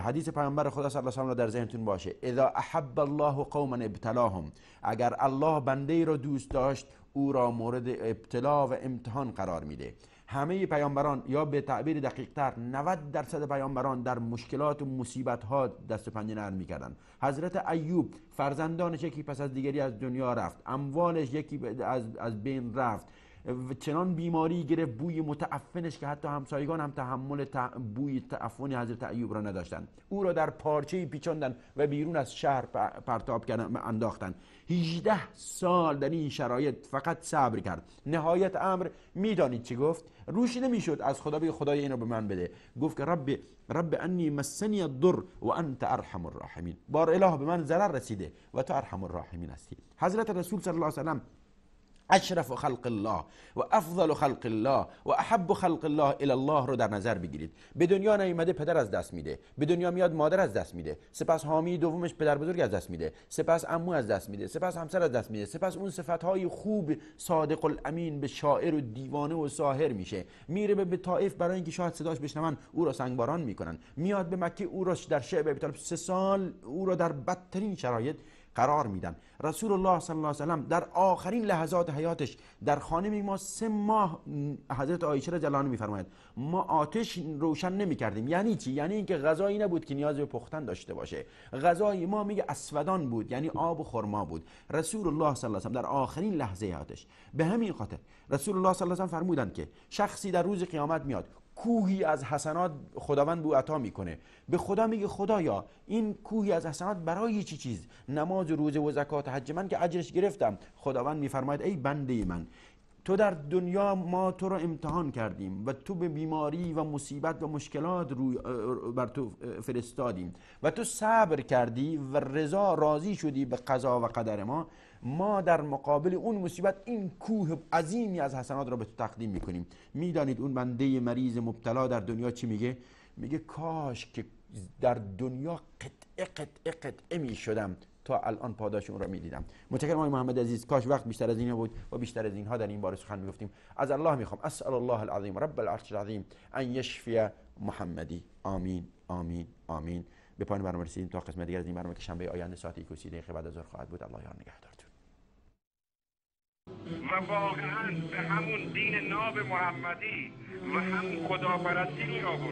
حدیث پیامبر خدا صلی الله علیه و آله در ذهنتون باشه: اذا احب الله قوما ابتلاهم، اگر الله بنده را دوست داشت او را مورد ابتلا و امتحان قرار میده. همه پیامبران یا به تعبیر دقیق‌تر 90% پیامبران در مشکلات و مصیبت‌ها دست و پنجه نرم می‌کردن. حضرت ایوب فرزندانش یکی پس از دیگری از دنیا رفت، اموالش یکی از بین رفت، چنان بیماری گرفت بوی متعفنش که حتی همسایگان هم تحمل بوی تعفن حضرت ایوب را نداشتند. او را در پارچه‌ای پیچاندن و بیرون از شهر پرتاب کردن، انداختن. 18 سال در این شرایط فقط صبر کرد. نهایت امر میدانید چی گفت؟ روش نمیشد از خدا بگه خدای اینو به من بده. گفت که رب انی مسنی الضر و انت ارحم الراحمین. بار اله به من ضرر رسیده و تو ارحم الراحمین هستی. حضرت رسول صلی الله علیه و سلم اشرف خلق الله و افضل خلق الله و احب خلق الله الی الله رو در نظر بگیرید. به دنیا نیامده پدر از دست میده، به دنیا میاد مادر از دست میده، سپس حامی دومش پدر بزرگ از دست میده، سپس عمو از دست میده، سپس همسر از دست میده، سپس اون صفتهای خوب صادق الامین به شاعر و دیوانه و ساحر میشه. میره به طائف برای اینکه شاید صداش بشنون، او را سنگباران میکنن. میاد به مکه، او را در شعب ابی طالب 3 سال او را در بدترین شرایط قرار میدن. رسول الله صلی الله علیه و سلم در آخرین لحظات حیاتش در خانه ما 3 ماه حضرت عایشه رضی الله عنها میفرماید ما آتش روشن نمیکردیم. یعنی چی؟ یعنی اینکه غذایی نبود که نیاز به پختن داشته باشه. غذای ما میگه اسودان بود، یعنی آب و خرما بود. رسول الله صلی الله علیه و سلم در آخرین لحظه حیاتش به همین خاطر رسول الله صلی الله علیه و سلم فرمودند که شخصی در روز قیامت میاد، کوهی از حسنات خداوند به او عطا میکنه. به خدا میگه خدایا این کوهی از حسنات برای چی چیز؟ نماز و روزه و زکات حج من که اجرش گرفتم. خداوند میفرماید ای بنده من، تو در دنیا ما تو رو امتحان کردیم و تو به بیماری و مصیبت و مشکلات بر تو فرستادیم و تو صبر کردی و رضا راضی شدی به قضا و قدر ما. ما در مقابل اون مصیبت این کوه عظیمی از حسنات را به تو تقدیم میکنیم. میدانید اون بنده مریض مبتلا در دنیا چی میگه؟ میگه کاش که در دنیا قطعه میشدم تا الان پاداش اون را میدیدم. متشکرم آقای محمد عزیز. کاش وقت بیشتر از این بود و بیشتر از اینها در این باره سخن میگفتیم. از الله میخوام اسال الله العظیم رب العرش العظیم ان یشفی محمدی. آمین آمین آمین. به پایان برنامه رسیدیم. تا قسمت دیگر از این برنامه که شنبه آینده ساعت 1:30 دقیقه بعد از ظهر خواهد بود. الله یار نگهدارتون. و واقعا به همون دین ناب محمدی و همون خداپرستی می آورد.